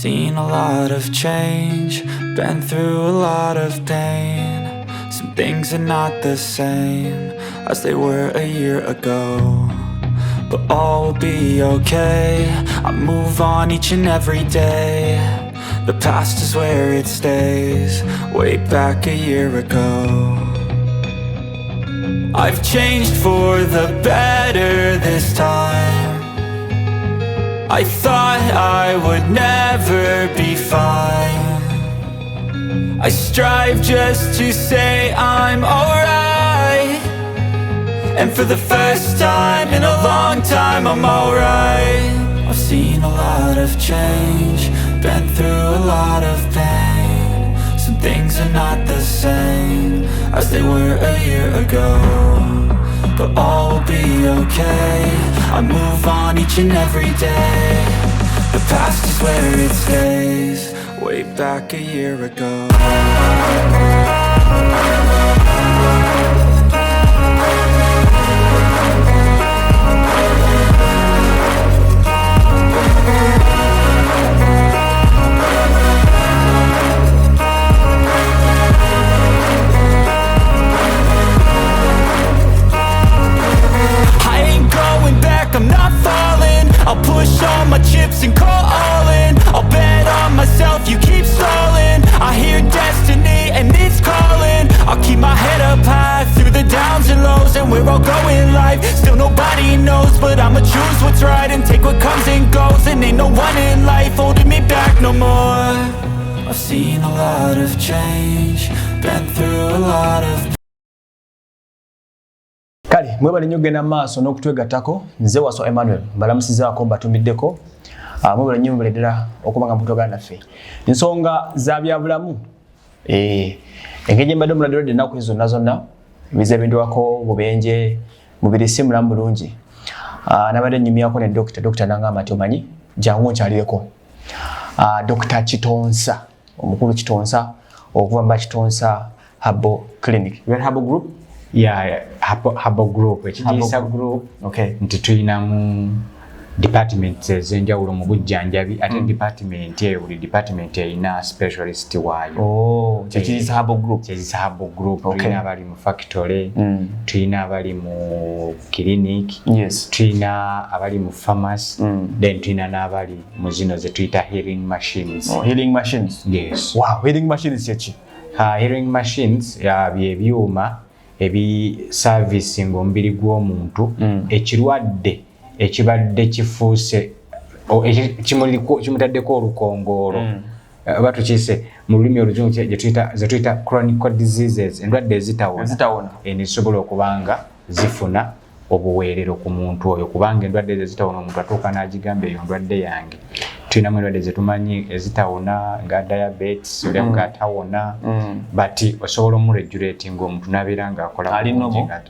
seen a lot of change, been through a lot of pain. Some things are not the same as they were a year ago, but all will be okay. I move on each and every day. The past is where it stays, way back a year ago. I've changed for the better this time. I thought I would never be fine. I strive just to say I'm alright, and for the first time in a long time I'm alright. I've seen a lot of change, been through a lot of pain. Some things are not the same as they were a year ago, but all will be okay. I move on each and every day. The past is where it stays, way back a year ago. I'm not falling. I'll push all my chips and call all in. I'll bet on myself, you keep stalling. I hear destiny and it's calling. I'll keep my head up high through the downs and lows, and we're all going life. Still nobody knows, but I'ma choose what's right and take what comes and goes. And ain't no one in life holding me back no more. I've seen a lot of change, been through a lot of. Kali mwebale nnyo genda maaso n'okutwegattako nze Waso Emmanuel mbalamusizaako mbatumiddeko mwebale nnyo mubereddera okubanga mutogana naffe ensonga za byabulamu engeri gye mbadde omuladdira ennaku zonna zonna biza ebindwako bubenje mubiri si mulamu bulungi nabadde nnyumyako ne dokita nangamba nti omanyi jangu nkyalireko Dr. Kitonsa omukulu Kitonsa okuva mba Kitonsa Herbal Clinic. You are Herbal Group? Yeah, Herbal Group. Ekitiisa group. Okay. Nti tulinamu departments ez'enjawulo mu bujjanjabi ate department buli department erina specialist waayo. Oh, ekitiisa Herbal Group. Ekitiisa Herbal Group. Okay. Tulina abali mu factory, tulina abali mu clinic, yes. Tulina abali mu pharmacy, then tulina n'abali mu zino ze tuyita hearing machines. Oh, hearing machines. Yes. Wow, hearing machines ki? Hearing machines bye byuma ebi servicing omubiri gw'omuntu ekirwadde ekibadde kifuuse kimutaddeko olukongoolo batukise mu lulimi oluzungu gye tuyita chronic diseases, endwadde ezitawona nizisobola okubanga zifuna obuweerero ku muntu oyo kubanga endwadde ezitawona omuntu atuuka n'agigamba eyo ndwadde yange. Tulinamu endwadde zetumanyi ezitawona nga diabetes olya atawona but osobola omuregulating omuntu n'abeera ng'akola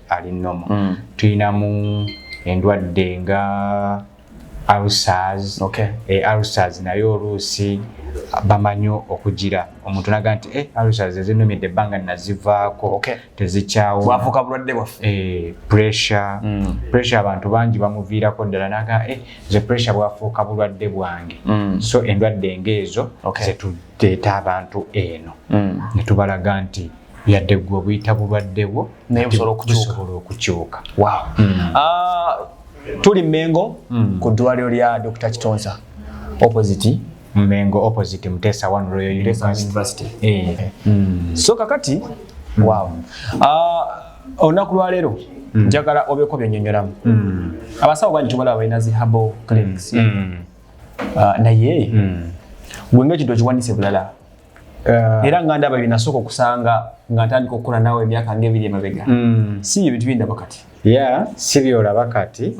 ali nomo. Tulinamu endwadde nga ulcers. Okay. Ulcers nayo oluusi bamanyi okugira omuntu naga nti ulcers ezinomedde ebbanga nazivaako tezikyawo bwafuuka bulwadde bwaffe. Pressure abantu bangi bamuviirako ddala naga ze pressure bwafuuka bulwadde bwange. So endwadde ng'ezo zetuleeta abantu eno ne tubalaga nti yadde gwe obuyita bulwadde bwo naye busobola okukyuka. Tuli Mengo ku ddwaliro lya Dr. Kitonsa opposite Mengo opposite Mutesa One Royal University. So kakati wow. Olunaku lwa leero njagala obeeko byonnyonnyolamu. Abasawo bangi tubalaba balina zi herbal clinics. Naye gwe ng'ekintu okiwandiise bulala. Era nga ndaba binasooka okusanga nga ntandika okukola naawe emyaka ng'ebiri emabega. Si ebintu bindaba kati. Yeah, si byolaba kati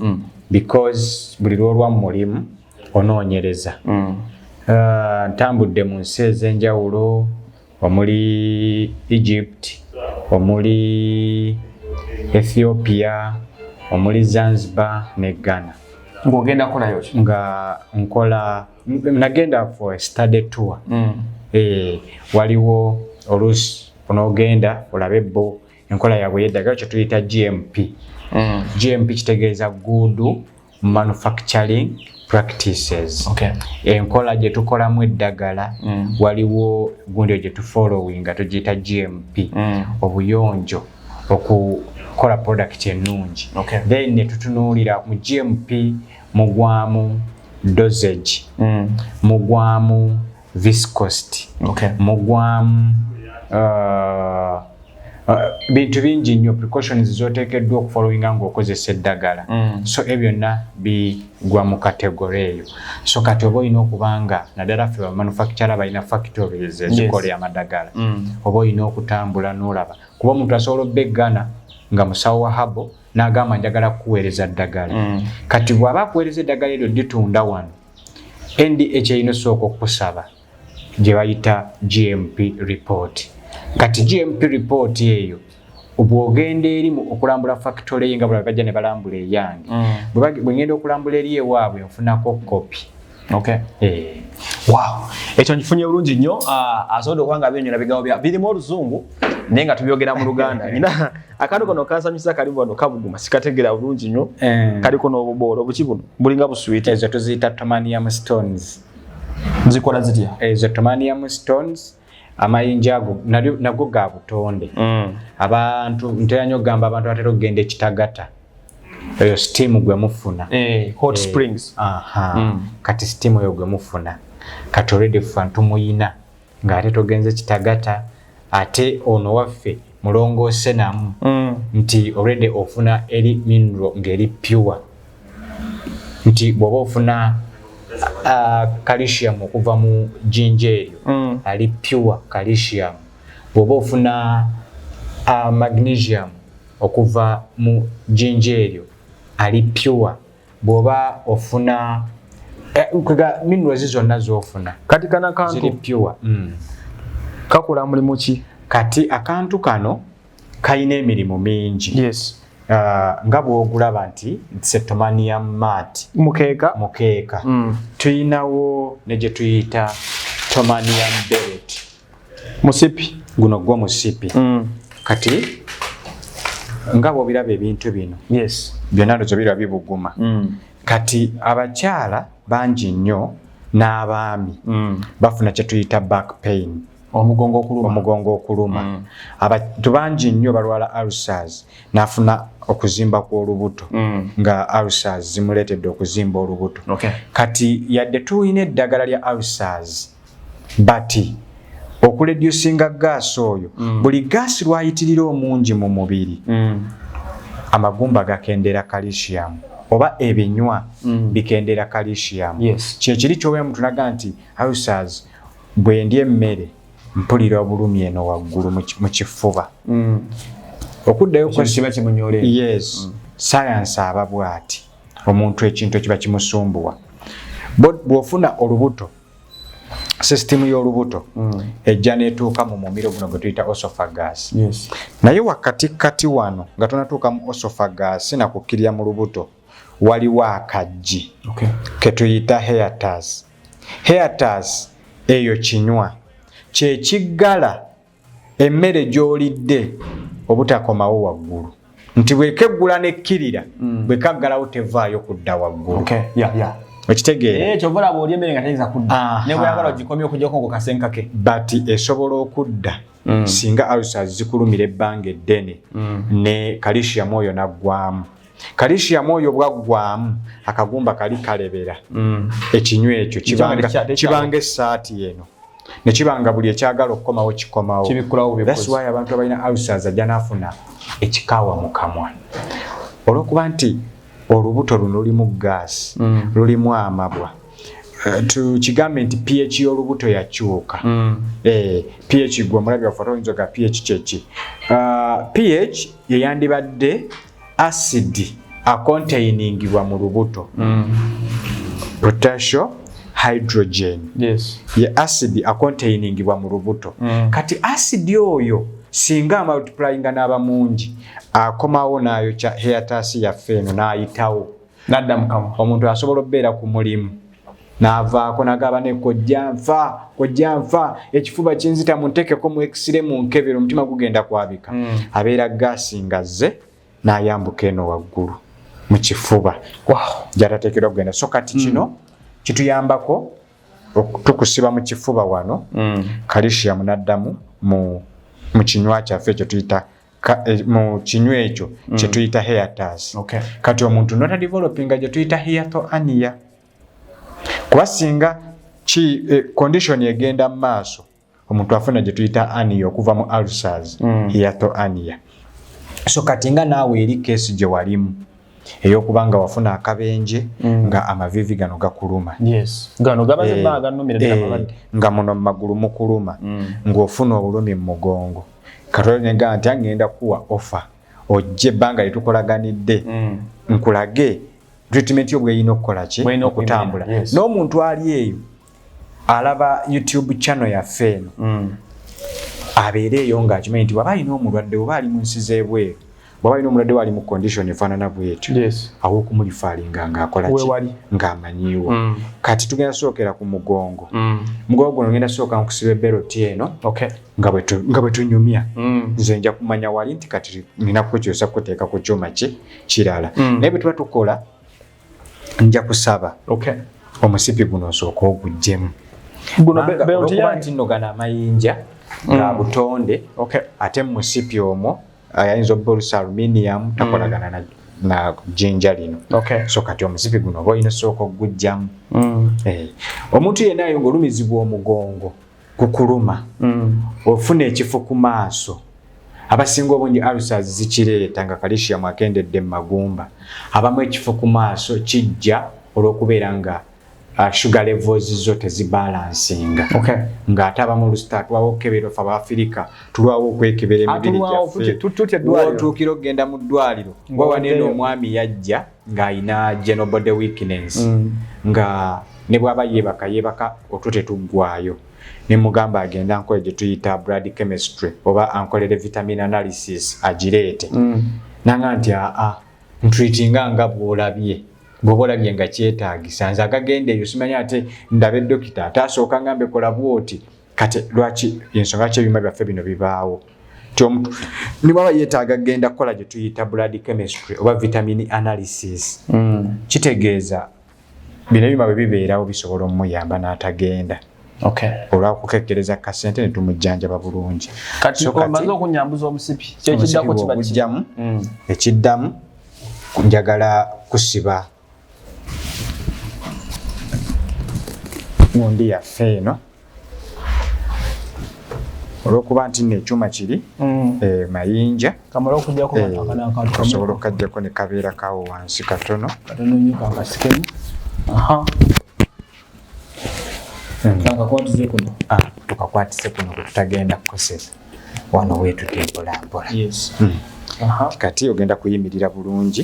because buli lwolwa mulimu onoonyereza. Ntambudde mu nsi ez'enjawulo omuli Egypt, omuli Ethiopia, omuli Zanzibar ne Ghana. Ng'ogenda kolayo ki? Nga nkola nagenda for a study tour. Waliwo oluusi onoogenda olabe bo enkola yaabwe yeddagala kye tuyita GMP. GMP kitegeeza good manufacturing practices. Okay. Enkola gye tukolamu eddagala waliwo gundi gye tufollowinga tugiyita GMP obuyonjo okukola product ennungi. Okay. Then ne tutunuulira mu GMP mugwamu dosage, mugwamu viscosity, okay. mugwamu bintu bingi nnyo precautions zoteekeddwa okufollowinga ng'okozesa eddagala. So ebyo byonna bigwa mu category eyo. So kati oba olina okubanga naddala ffe bamanufacturer balina factories ezikola amadagala oba olina okutambula n'olaba kuba omuntu asobola obbeggana nga musawo wa habo n'agamba njagala kuweereza ddagala. Kati bw'aba akuweereza eddagala eryo litunda wano NDH erina osooka okusaba gye bayita GMP report. Kati GMP report eyo obwogenda eri mu okulambula factory nga bwe bajja ne balambula eyange bwe ngenda okulambula eri ewaabwe nfunako copy. Okay. Wow. Ekyo nkifunye bulungi nnyo. Asobola okuba nga byenyo nabigawo birimu oluzungu naye nga tubyogera mu Luganda. Nina akantu kano kansanyusa kali wano kabuguma sikategera bulungi nnyo. Kaliko n'obuboolo buki buno bulinga busweet. Ezo tuziyita tomanium stones. Nzikola zitya? Ezo tomanium stones amayinja ago nago ga butonde. Abantu ntera nnyo gamba abantu batera okugenda ekitagata eyo steam gwe mufuna hot springs. Kati steam eyo gwe mufuna kati already fantu muyina ng'ate togenze kitagata ate ono waffe mulongoose namu nti already ofuna eri mineral ng'eri pure nti bw'oba ofuna calcium okuva mu jinja eryo ali pure calcium. Bw'oba ofuna magnesium okuva mu jinja eryo ali pure. Bw'oba ofuna minerals zonna z'ofuna kati kana kantu ziri pure. Kakola mulimu ki? Kati akantu kano kalina emirimu mingi. Yes. Nga bw'ogulaba nti tomanium mat mukeeka. Tuyinawo ne gye tuyita tomanium bellet musipi. Guno gwo musipi. Kati nga bw'obiraba ebintu bino yes byonna lozo biraba bibuguma. Kati abakyala bangi nnyo n'abaami bafuna kye tuyita back pain omugongo okuluma. Abantu bangi nnyo balwala ulcers n'afuna okuzimba kw'olubuto nga ulcers zimuleetedde okuzimba olubuto. Okay. Kati yadde tuyina eddagala lya ulcers bati okureducinga gas oyo buli gas lwayitirira omungi mu mubiri amagumba gakendera calcium oba ebinywa bikendera calcium. Yes. Kyekiri ky'obeera muntu naga nti ulcers bwe ndya emmere mpulira obulumi eno waggulu mu kifuba. Okuddayo kiba kimunyooleera. Yes. Science aba bw'ati omuntu ekintu kiba kimusumbuwa. Bw'ofuna olubuto system y'olubuto ejja neetuuka mu mumiro guno gwe tuyita esophagus. Yes. Naye wakati wano nga tonatuuka mu esophagus nakukkirira mu lubuto waliwo akaggi ke tuyita hiatus. Hiatus eyo kinywa kye kiggala emmere gy'olidde obutakomawo waggulu nti bwekeggula nekkirira bwekaggalawo tevaayo kudda waggulu. Ekitegeera kyova olaba olya emmere nga tayinza kudda ne bweyagala ogikomye okugyako ngo kasenkake bati esobola okudda singa ulcers zikulumira ebbanga eddene ne calcium oyo naggwamu. Calcium oyo bwaggwamu akagumba kali kalebera ekinywa ekyo kibanga essaati eno ne kibanga buli ekyagala okukomawo kikomawo. That's why abantu abalina ulcers ajja n'afuna ekikaawa mu kamwa olw'okuba nti olubuto luno lulimu gas lulimu amabwa. Tukigambe nti pH y'olubuto yakyuka. pH gwe mulabi waffe oyinza ga pH kyeki. pH yeyandibadde acid acontainingibwa mu lubuto potassium hydrogen. Yes. Ye acid acontainingibwa mu lubuto. Kati acid oyo singa multiplyinga n'aba mungi akomawo nayo kya hiatus yaffe eno n'ayitawo nadda mukama. Omuntu asobola obbeera ku mulimu n'avaako n'agamba ne kojja nfa ekifuba kinzita muntekeko mu x-ray mu nkebero omutima gugenda kwabika. Abeera gaasi ngazze n'ayambuka eno waggulu mu kifuba wow gyatateekerwa kugenda so kati kino kituyambako tukusiba mu kifuba wano calcium naddamu mu kinywa kyaffe ekyo tuyita mu kinywa ekyo kye tuyita hiatus kati omuntu nota developinga gye tuyita hiatoania kuba singa condition egenda mu maaso omuntu afuna gye tuyita ania okuva mu ulcers hiatoania so kati nga naawe eri keesi gye walimu ey'okubanga wafuna akabenje nga amavivi gano gakuluma gano gabaze baaga nnumira ddala abalwadde nga muno mu magulu mukuluma ng'ofuna obulumi mu mugongo Katonda nenga nti angenda kuwa offer ojje ebbanga litukolaganidde nkulage treatment yo bweyina okukola ki okutambula n'omuntu ali eyo alaba YouTube channel yaffe eno abeere eyo ng'akimanyi nti bw'aba alina omulwadde oba ali mu nsi z'ebweru bw'aba alina omulwadde wali mu condition efaanana bwetyo awo okumulifaalinga ng'akola ki ng'amanyiiwo kati tugenda sookera ku mugongo mugongo guno ngenda sooka nkusiba ebberoti eno nga bwe tunyumya nze nja kumanya wali nti kati nina kukyosa kuteeka ku kyuma kirala naye bwe tuba tukola nja kusaba omusipi guno osooka oguggyemu okuba nti nno gano amayinja ga butonde ate musipi omwo ayinza obba olusa aluminium takolagana na jinja lino so kati omusipi guno oba olina osooka ogugjamu omuntu yenna ayo ng'olumizibwa omugongo kukuluma ofuna ekifo ku maaso abasinga obungi ulcers zikireeta nga calcium akendedde mu magumba abamu ekifo ku maaso kijja olw'okubeera nga sugar levels zo tezibalansinga ng'ate abamu olusta tulwawo okukebera ofa Abafirika tulwawo okwekebera emibiri gyaffe otuukira okugenda mu ddwaliro wawanene omwami yajja ng'ayina general body weakness nga ne bw'aba yeebaka otwo tetuggwayo ne mugamba agenda ankole gye tuyita blood chemistry oba ankolere vitamin analysis agireete nanga nti ntreatinga nga bw'olabye nga kyetaagisa nze agagenda eyo simanya ate ndabe dokita ate asooka ngambe kola bwoti kati lwaki ensonga ki ebyuma byaffe bino bibaawo ti omuntu ni bwaba yeetaaga genda kukola gye tuyita blood chemistry oba vitamin analysis kitegeeza bino ebyuma bwe bibeerawo bisobola omuyamba n'atagenda olwakukekkereza kasente ne tumujjanjaba bulungi kati omaze okunyambuza omusipi kyekiddako kiba kigyamu ekiddamu njagala kusiba ngundi yaffe eno olw'okuba nti nno ekyuma kiri mayinja osobola okukaggyako ne kabeera kawo wansi katono tukakwatise kuno kwe tutagenda kukozesa wano weetute mpolampola kati ogenda kuyimirira bulungi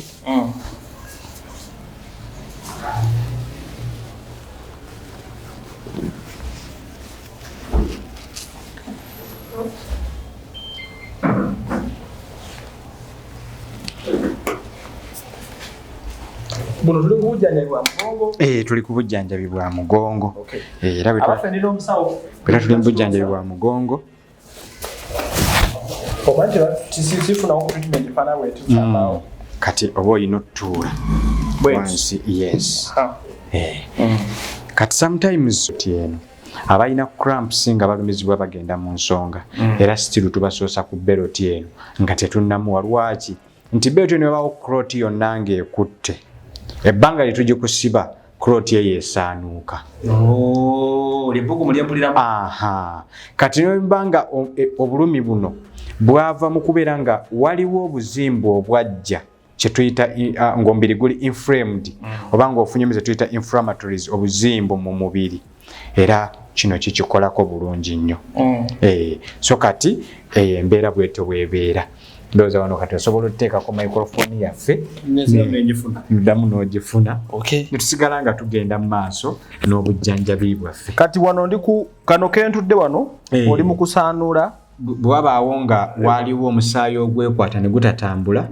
buno tuli kubujjanjabi bwa mugongo tuli kubujjanjabi bwa mugongo era bwe tuli mu bujjanjabi bwa mugongo kati oba olina otutuula wansi kati sometimes eno abalina cramps nga balumizibwa bagenda mu nsonga era still tubasoosa ku beloti eno nga tetunnamuwa lwaki nti beloti eno ebaawo clot yonna ng'ekutte ebbanga lye tugikusiba clot eyo esaanuuka kati nebanga obulumi buno bwava mu kubeera nga waliwo obuzimbu obwajja kyetuyita ng'omubiri guli inflamed oba ng'ofunye ze tuyita inflammatories obuzimbu mu mubiri era kino kikikolako bulungi nnyo so kati embeera bwetyo bwebeera ndowooza wano kati osobola otuteekako microphone yaffe noddamu n'ogifuna ne tusigala nga tugenda mu maaso n'obujjanjabi bwaffe kati wano ndi ku kano kentudde wano oli mu kusaanula bw'abaawo nga waaliwo omusaayi ogwekwata ne gutatambula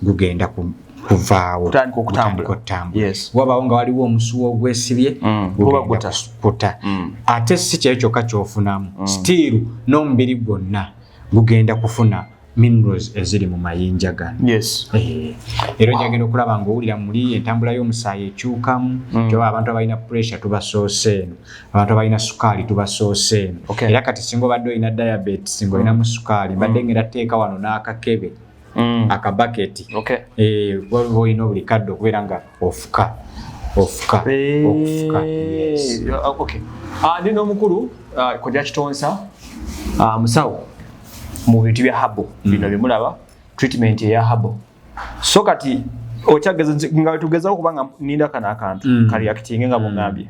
gugenda kuvaawo okutambula bw'abaawo nga waliwo omusuwa ogwesibye gugenda kukuta ate si kyeyo kyokka ky'ofunamu stiiru n'omubiri gwonna gugenda kufuna minerals eziri mu mayinja gano. Yes. Era ojagenda okulaba ng'owulira muli entambula y'omusaayi ekyukamu, kyoba abantu abalina pressure tubasoose eno, abantu abalina sukaali tubasoose eno. Era kati singa obadde olina diabetes ng'olinamu sukaali, mbadde ngenda teeka wano n'akakebe akabaketi waliwo olina buli kadde okubeera nga ofuka. Yes. Ndi n'omukulu Kojja Kitonsa musawo mu bintu bya habo bino bimulaba treatment ya habo. So kati okyageza nga tugezaho kubanga ninda kana akantu kali acting nga bungambye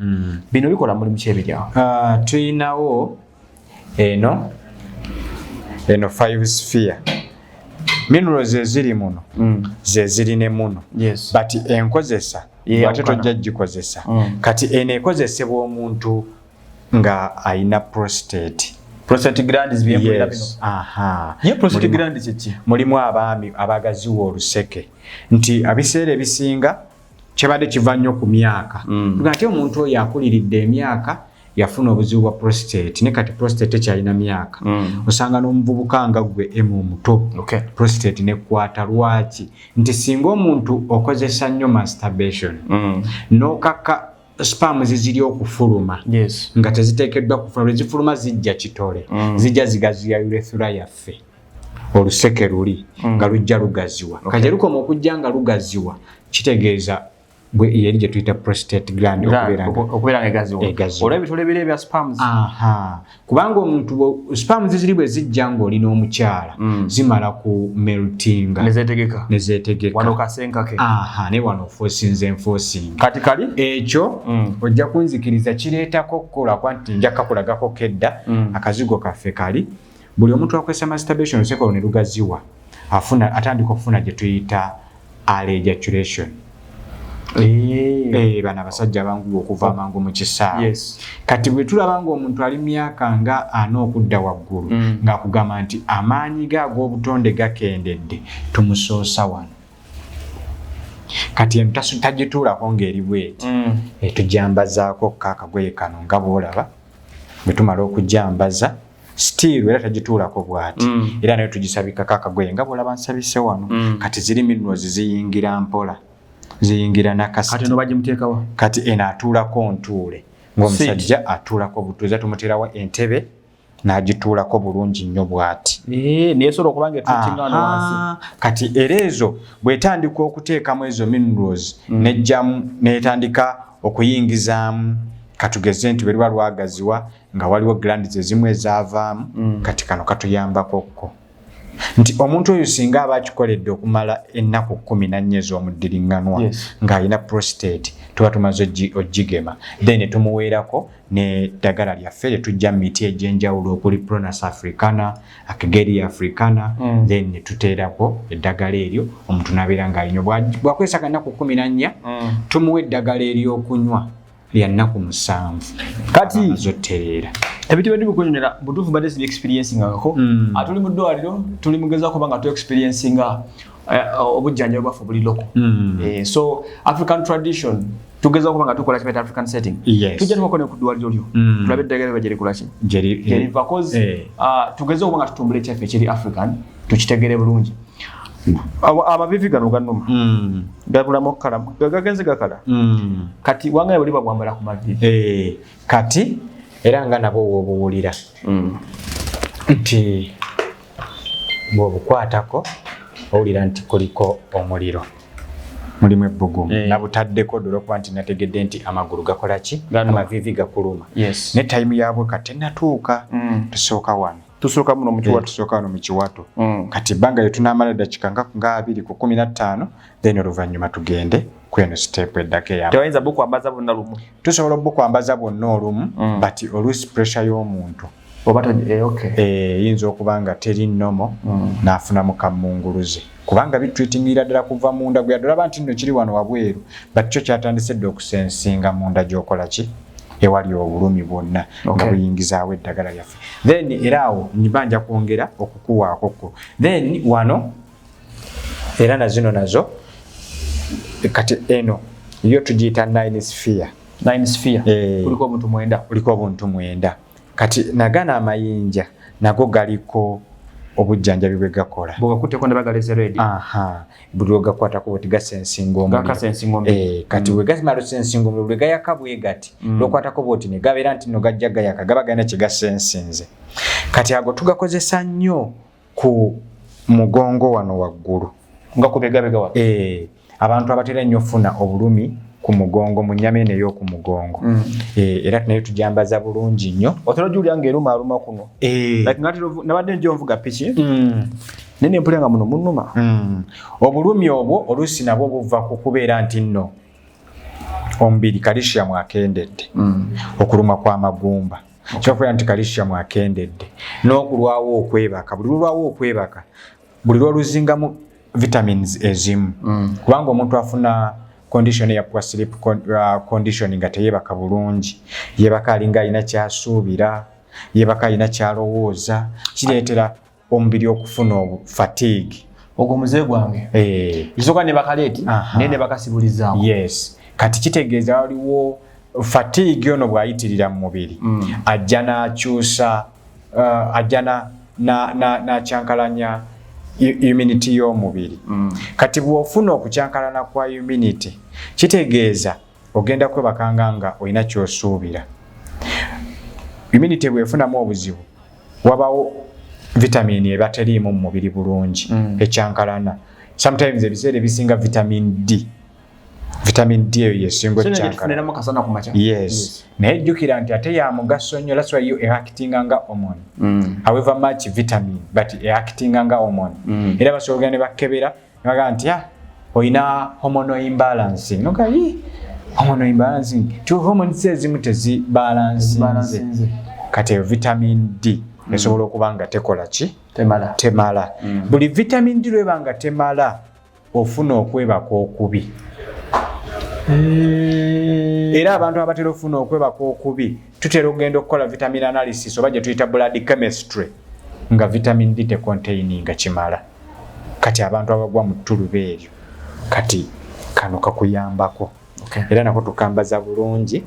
bino bikola muri mukyebiryawo. Tuyinawo eno 5 sphere minerals eziri muno ze ziri ne muno. Yes. But enkozesa ate tojja gikozesa kati eno ekozesebwa omuntu nga ayina prostate glands byempulira bino. Ye prostate glands kiki? Mulimu abaami abagaziwa oluseke nti abiseera ebisinga kyebadde kiva nnyo ku myaka ate omuntu oyo akuliridde emyaka yafuna obuzibu bwa prostate ne kati prostate kyalina myaka osanga n'omuvubuka nga gwe omuto prostate nekwata. Lwaki? Nti singa omuntu okozesa nnyo masturbation n'okaka sperm ziziri okufuluma nga teziteekeddwa kufuluma, zifuluma zijja kitole zijja zigaziya urethra yaffe oluseke luli nga lujja lugaziwa. Kati lukoma okujja nga lugaziwa kitegeeza yeri gye tuyita prostate gland okubeera egaziwa. Olwo ebitole bire bya sperms. Kubanga omuntu sperms ziri bwe zijja ng'olina omukyala zimala ku meltinga nezeetegeka wano kasenkake ne wano ofuusinze kati kali ekyo ojja kunzikiriza kireetako kukola kwanti nja kakulagako kedda akazigo kaffe kali buli omuntu akozesa masturbation olusekolo ne lugaziwa atandika okufuna gye tuyita early ejaculation. Bana basajja bangu okuva amangu mu kisaawe. Kati bwe tulaba ng'omuntu ali myaka nga ana okudda waggulu ng'akugamba nti amaanyi ge ag'obutonde gakendedde tumusoosa wano. Kati eno tagituulako ng'eri bweti tujambazaako kaakagoye kano nga bw'olaba bwe tumala okujambaza still era tagituulako bwati era nayo tugisabikako akagoye nga bw'olaba nsabise wano. Kati ziri minerals ziyingira mpola ziyingira nakasi. Kati no bagimuteekawa kati eno atuulako ntuule ng'omusajja atuulako butuuza tumuterawa entebe n'agituulako bulungi nnyo bw'ati. Neesobola okuba ng'etuutinga wano wansi. Kati era ezo bw'etandika okuteekamu ezo minerals n'ejjamu n'etandika okuyingizaamu katugeze nti bwe luba lwagaziwa nga waliwo glands ezimu ezaavaamu kati kano katuyambakokko. Nti omuntu oyo singa aba akikoledde okumala ennaku 14 ez'omuddiringanwa ng'alina prostate tuba tumaze ogigema then tumuweerako n'eddagala lyaffe tujja mu miti egy'enjawulo okuli Pronas africana, Akgeria africana then ne tuteerako eddagala eryo omuntu n'abeera ng'alinywa bwakozesa kannaku 14 tumuwa eddagala ery'okunywa lya nnaku 7 kati zottereera. Ebintu bye bikunyonera butuufu badde si experiencing ngako atuli mu ddwaliro tuli mugeza kuba nga tu experiencing obujjanjabi bwaffe buli loko. So African tradition tugeza kuba nga tukola kibeta African setting tujja tukoko ne ku ddwaliro lyo tulabe eddagala bajeri kulaki jeri because tugeza kuba nga tutumbule kyaffe kiri African tukitegere bulungi. Amavivi gano ganuma gabulamu kala gagagenze gakala kati wangaye buli bagwambala ku mavivi kati era nga nabo wobuwulira nti bw'obukwatako owulira nti kuliko omuliro mulimu ebbugumu nabutaddeko dore okuba nti nategedde nti amagulu gakola ki amavivi gakuluma ne time yaabwe kati ennatuuka tusooka wano tusooka muno mu kiwato kati ebbanga lye tunaamala dakiika nga 2 ku 15 then oluvannyuma tugende kweno step eddaka eyamu. Tewayinza bukwambaza bonna lumu. Tusobola bukwambaza bonna olumu but oluusi pressure y'omuntu yinza okuba nga teri nnomo n'afunamu kamunguluze kubanga bitweetingira ddala kuva munda gwe yadolaba nti nno kiri wano wabweru but kyo kyatandise dde okusensinga munda gy'okola ki ewali obulumi bwonna nga buyingizaawo eddagala lyaffe then era awo nibanja kwongera okukuwaakoko then wano era nazino nazo kati eno yo tugiyita 9 sphere kuliko obuntu 9 kati nagana amayinja nago galiko obujjanjabi bwe gakola bw'ogakutteko ne bagaleze ready buli lwogakwatako bweti gasensinga omuliro kati bwe gamala osensinga omuliro bwe gayaka bwe gati lwokwatako bwoti ne gabeera nti no gajja gayaka gaba galina kye gasensinze kati ago tugakozesa nnyo ku mugongo wano waggulu nga ku begabega wa abantu abatera nnyo ofuna obulumi ku mugongo mu nnyama eno ey'oku mugongo era nayo tujambaza bulungi nnyo otera Julia ng'eruma aluma kuno like ngati nabadde njo nvuga piki nene mpulenga muno munuma obulumi obwo oluusi nabwo buva ku kubeera nti nno omubiri calcium akendedde okuluma kw'amagumba kyokubeera nti calcium akendedde n'okulwawo okwebaka buli lwoluzingamu vitamins ezimu kubanga omuntu afuna condition ya poor sleep condition nga teyebaka bulungi yebaka alinga alina kyasuubira yebaka alina kyalowooza kireetera omubiri okufuna fatigue ogwo muzee gwange isoka ne bakaleeti nene bakasibulizaako yes kati kitegeeza waliwo fatigue ono bwayitirira mu mubiri ajja n'akyusa ajja n'akyankalanya immunity y'omubiri kati bw'ofuna okukyankalana kwa immunity kitegeeza ogenda kwebakanga nga olina ky'osuubira immunity bw'efunamu obuzibu wabawo vitamini eba teriimu mu mubiri bulungi ekyankalana sometimes ebiseera ebisinga vitamin D eyo yesinga ekyankalana yes naye jjukira nti ate ya mugaso nnyo that's why you acting nga hormone however much vitamin but acting nga hormone era basobola ne bakebera baga nti olina hormonal imbalancing nokai hormonal imbalancing to hormones ezimu tezibalansinze kati vitamin D esobola okuba nga tekola ki temala buli vitamin D lweba nga temala ofuna okwebaka okubi era abantu abatera ofuna okwebaka okubi tutera okugenda okukola vitamin analysis oba gye tuyita blood chemistry nga vitamin D tecontaininga kimala kati abantu abagwa mu ttulube eryo kati kano kakuyambako era nako tukambaza bulungi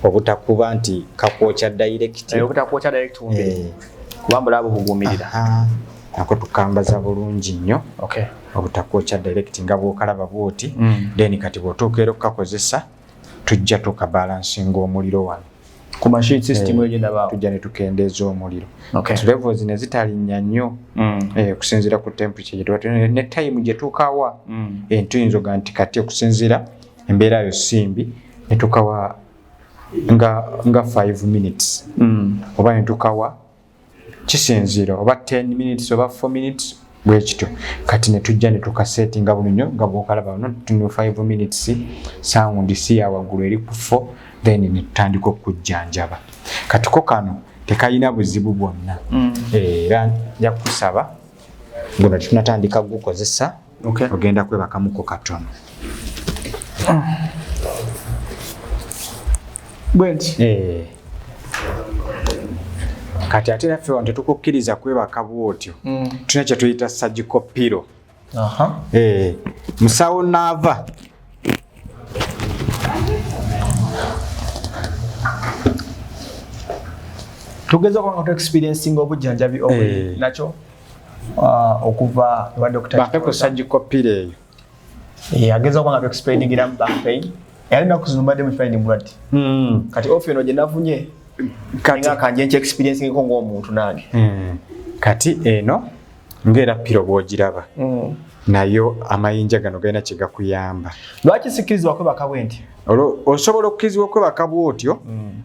obutakuba nti kakwokya direct kubamba labo bugumirira nako tukambaza bulungi nnyo obutakwokya direct nga bw'okalaba bwoti then kati bw'otuuka okukakozesa tujja tukabalansinga omuliro wano ku machine system eyo tujja ne tukendeeza omuliro levels ne zitalinnya nnyo okusinziira ku temperature gye ne time gye tukawa tuyinza oga nti kati okusinziira embeera yo simbi ne tukawa nga 5 minutes oba ne tukawa kisinziira oba 10 minutes oba 4 minutes bwekityo kati ne tujja ne tukasetinga bulunyo nga bw'okalaba wano tunu 5 minutes sound si ya waggulu eri ku 4 then ne tutandika okujjanjaba kati ko kano tekayina buzibu bwonna era nja kusaba ngono tunatandika gukozesa ogenda kwebakamuko katono kati ate naffe wano tetukukkiriza kwebaka bwotyo tulina kye tuyita surgical pillow musawo naava tugeza kwanga tu experiencing obujjanjabi obuli nakyo okuva wa Dr. bape ku surgical pillow eyo ageza kwanga tu explainingira back pain yalina kuzumbade mu find mulati kati ofi eno gye nafunye nga kanje nche experiencing ko ng'omuntu nange kati eno ngera pillow bw'ogiraba nayo amayinja gano galina kye gakuyamba lwaki sikirizibwa kwebaka bwenti osobola okkirizibwa okwebaka bwotyo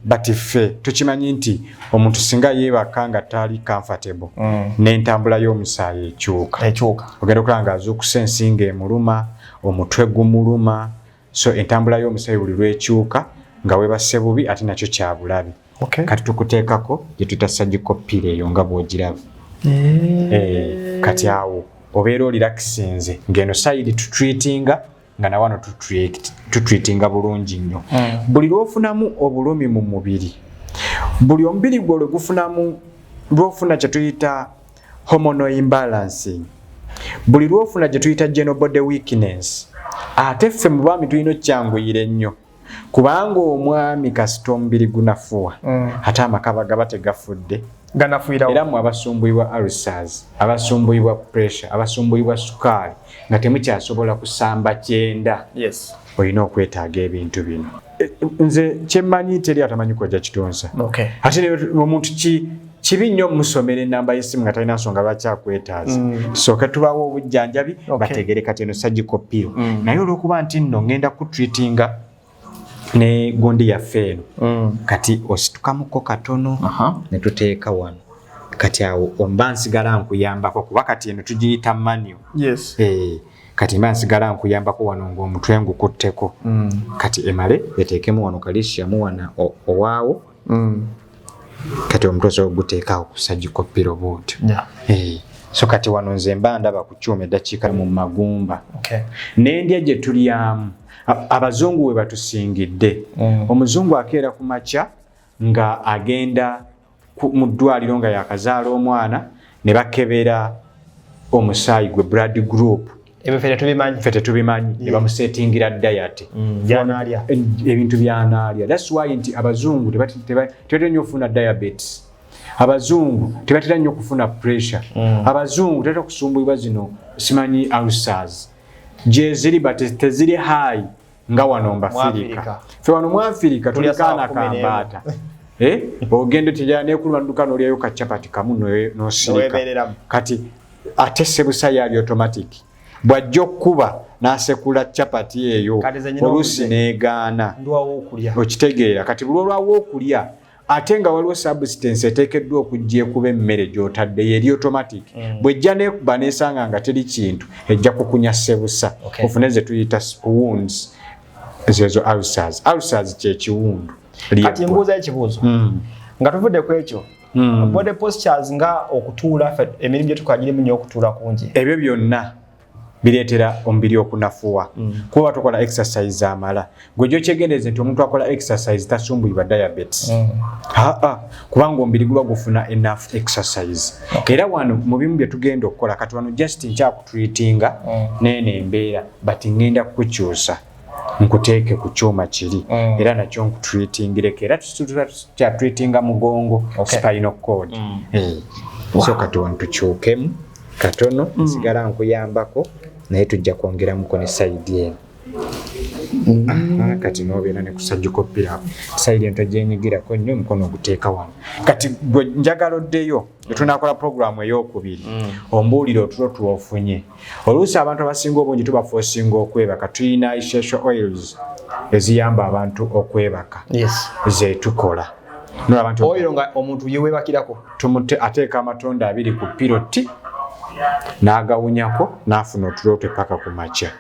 but ffe tukimanyi nti omuntu singa yeebaka nga tali comfortable n'entambula y'omusaayi ekyuka ogenda okulaba nga azuukusa ensinga emuluma omutwe gumuluma so entambula y'omusaayi buli lw'ekyuka nga weebase bubi ate nakyo kya bulabi kati tukuteekako gye tuyita surgical pillow eyo nga bw'ogiraba kati awo obeera olirakisinze ng'eno side tutreatinga nga na wano tutreatinga bulungi nnyo buli lw'ofunamu obulumi mu mubiri buli omubiri gwo lw'ofuna kye tuyita hormonal imbalancing buli lw'ofuna gye tuyita general body weakness ate ffe mu baami tulina okyanguyire nnyo kubanga omwami kasita omubiri gunafuwa ate amaka bagaba tegafudde ganafuirawo era mu abasumbuyibwa ulcers abasumbuyibwa pressure abasumbuyibwa sukaali nga temukyasobola kusamba kyenda yes olina okwetaaga ebintu bino nze kyemmanyi teri atamanyi kwojja kitonsa okay ate omuntu kibi nnyo musomera enamba y'essimu nga talina nsonga lwaki akwetaaza sooke tubawo obujjanjabi bategere kati eno surgical pill naye olw'okuba nti nno ngenda kutreatinga ne gundi yaffe eno kati ositukamuko katono ne tuteeka wano kati awo omba nsigala nkuyambako kuba kati eno tugiyita manual yes kati mba nsigala nkuyambako wano ng'omutwe ngukutteko kati emale eteekemu wano kalisiamu wana owaawo kati omutwe osobola oguteekaawo ku surgical pill bwotyo so kati wano nze mba ndaba ku kyuma eddakiika mu magumba n'endya gye tulyamu abazungu we batusingidde omuzungu akeera ku makya nga agenda mu ddwaliro nga yakazaala omwana ne bakebera omusaayi gwe blood group ffe tetubimanyi ne bamusetingira diet ebintu byanaalya that's why nti abazungu tebatera nnyo okufuna diabetes abazungu tebatera nnyo okufuna pressure abazungu tebatera kusumbuyibwa zino simanyi ulcers gye ziri teziri high nga wano mbafirika ffe wano mu Afirika tulikaana kambaata ogende tejala nekuluma dduka n'olyayo kacapati kamu n'osirika kati ate sebusa yali automatic bw'ajja okkuba n'asekula capati eyo oluusi n'egaana okitegeera kati buli olwawo okulya ate nga waliwo substance eteekeddwa okujja ekuba emmere gy'otadde yeri automatic bw'ejja neekuba n'esanga nga teri kintu ejja kukunya sebusa ofune ze tuyita wounds ezo ulcers kye kiwundu kati mbuuza ekibuuzo nga tuvudde ku ekyo body postures nga okutuula emirimu gye tukagirimu nnyo okutuula kungi ebyo byonna bireetera omubiri okunafuwa kuba tukola exercise amala gwe gyokyegendeeze nti omuntu akola exercise tasumbuyibwa diabetes kubanga omubiri guba gufuna enough exercise era wano mu bimu bye tugenda okukola kati wano just nkyakutreatinga neeno embeera but ngenda kukukyusa nkuteeke ku kyuma kiri era nakyo nkutreatingireko era tukyatreatinga mugongo spinal cord so kati wano tukyukemu katono nsigala nkuyambako naye tujja kwongeramuko ne side eno kati nobeera ne kusajjuko pira side ento gyenyigirako nnyo omukono oguteeka wano kati gwe njagala oddeyo tunakola programu ey'okubiri ombuulire otulo tuofunye oluusi abantu abasinga obungi tubaforcinga okwebaka tulina essential oils eziyamba abantu okwebaka zetukola oyo nga omuntu yewebakirako ateeka amatonda 2 ku piroti n'agawunyako n'afuna otulo twe paka ku makya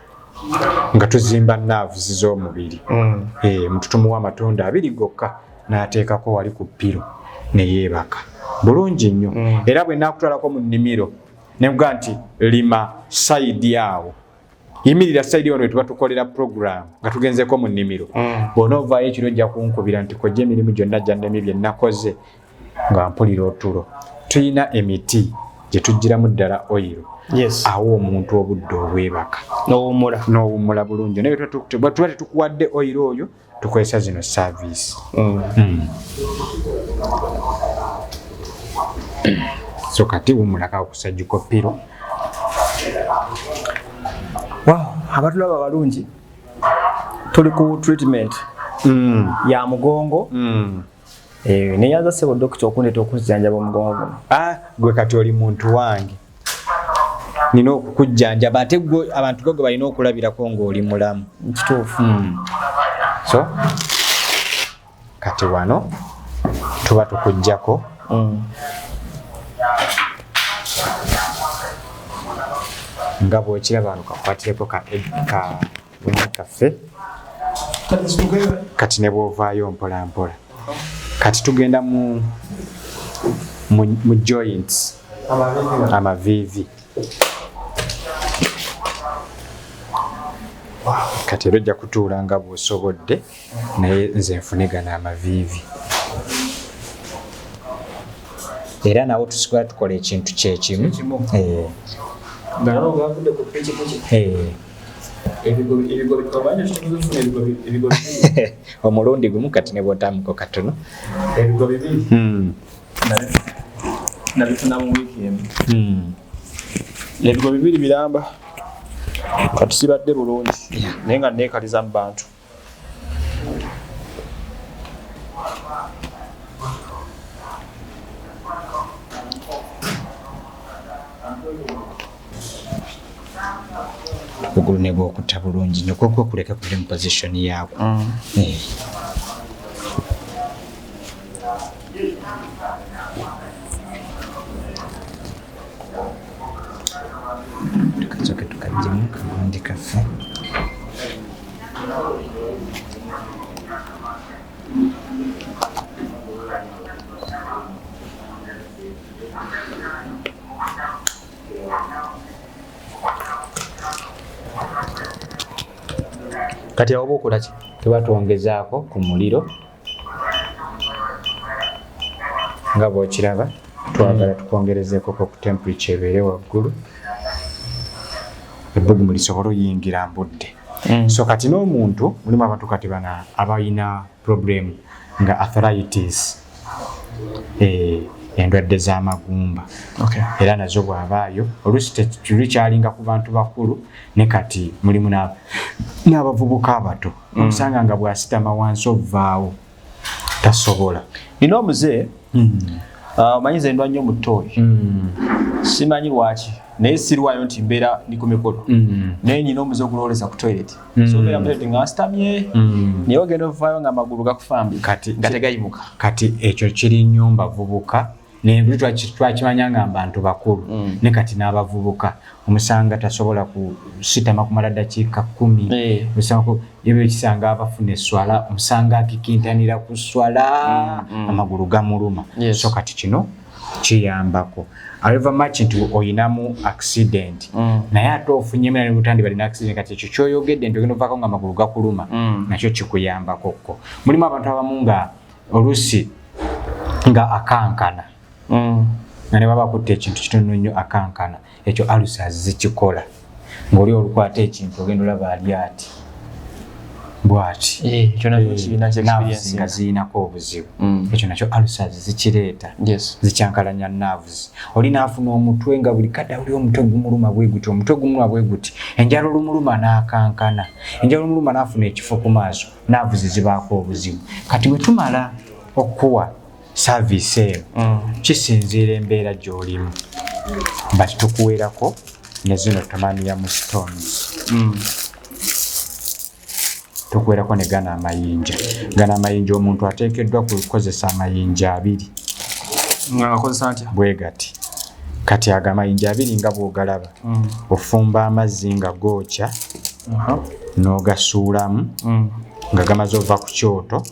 nga tuzimba nerves z'omubiri omuntu tumuwa amatonda 2 gokka n'ateekako wali ku piro ne yeebaka bulungi nnyo era bwe naakutwalako mu nnimiro nebuga nti lima side awo yimirira side ono tuba tukolera program nga tugenzeko mu nnimiro bw'onoovaayo ekiro ojja kunkubira nti kojja emirimu gyonna gyannemi bye nakoze nga mpulira otulo tulina emiti gye tugiramu ddala oyiro awo omuntu obudde obwebaka n'owummula bulungi naye tuba tetukuwadde oyiro oyo tukozesa zino service so kati wummulako okusajjuko piro abatulaba balungi tuli ku treatment ya mugongo neyanza sebo dokita okundeeta okujjanjaba omugongo guno gwe kati oli muntu wange nina okukujjanjaba ate gwe abantu gwe balina okulabirako ng'oli mulamu kituufu so kati wano tuba tukujjako nga bw'okiraba wano kakwatireko kaffe kati ne bw'ovaayo mpola mpola kati tugenda mu joints amavivi kati era ojja kutuula nga bw'osobodde naye nze nfunigana amavivi era nawo tusigala tukola ekintu kyekimu omulundi gumu kati ne bw'otambako katono nabifuna mu weekend ebigo bibiri biramba kati sibadde bulungi naye nga neekaliza mu bantu okugulu ne gwokutta bulungi nnyo kwokwo kuleka kuli mu position yaako tukazoke tukajjemu kagundi kaffe kati awo okola ki tuba twongezaako ku muliro nga bw'okiraba twagala tukwongerezeeko ku temperature ebeere waggulu ebbugumu lisobole oyingira mbudde so kati n'omuntu mulimu abantu kati bana abalina problem nga arthritis endwadde z'amagumba era nazo bw'abaayo oluusi tekikyalinga ku bantu bakulu ne kati mulimu n'abavubuka abato omusanga nga bw'asitama wansi ovaawo tasobola nina omuze omanyiza endwa nnyo mu ttooyi simanyi lwaki naye sirwayo nti mbeera ndi ku mikolo naye nyina omuze ogulowoleza ku toilet so mbeera mutete nga nsitamye naye ogenda ovaayo nga amagulu gakufambi nga tegayimuka kati ekyo kiri nnyo mbavubuka twakimanya nga bantu bakulu ne kati n'abavubuka omusanga tasobola kusitama kumala ddakiika 10 ebyo kisanga abafuna eswala omusanga akikintanira ku swala amagulu gamuluma so kati kino kiyambako however much nti oyinamu accident naye ate ofunyemu ne butandi balina accident kati ekyo kyoyogedde nti ogenda ovaako nga amagulu gakuluma nakyo kikuyambakokko mulimu abantu abamu nga oluusi nga akankana nga ne baba akutte ekintu kitono nnyo akankana ekyo ulcers zikikola ng'oli olukwata ekintu ogenda olaba ali ati bwati nga zirinako obuzibu ekyo nakyo ulcers zikireeta zikyankalanya nerves oli naafuna omutwe nga buli kadde oli omutwe gumuluma bwe guti omutwe gumuluma bwe guti enjala olumuluma n'akankana enjala olumuluma naafuna ekifo ku maaso nerves zibaako obuzibu kati bwe tumala okuwa service eyo kisinziira embeera gy'olimu bati tukuweerako ne zino tomanium stones tukuweerako ne gana amayinja omuntu ateekeddwa kukozesa amayinja 2 bwe gati kati ago amayinja 2 nga bw'ogalaba ofumba amazzi nga gookya n'ogasuulamu nga gamaze ova ku kyoto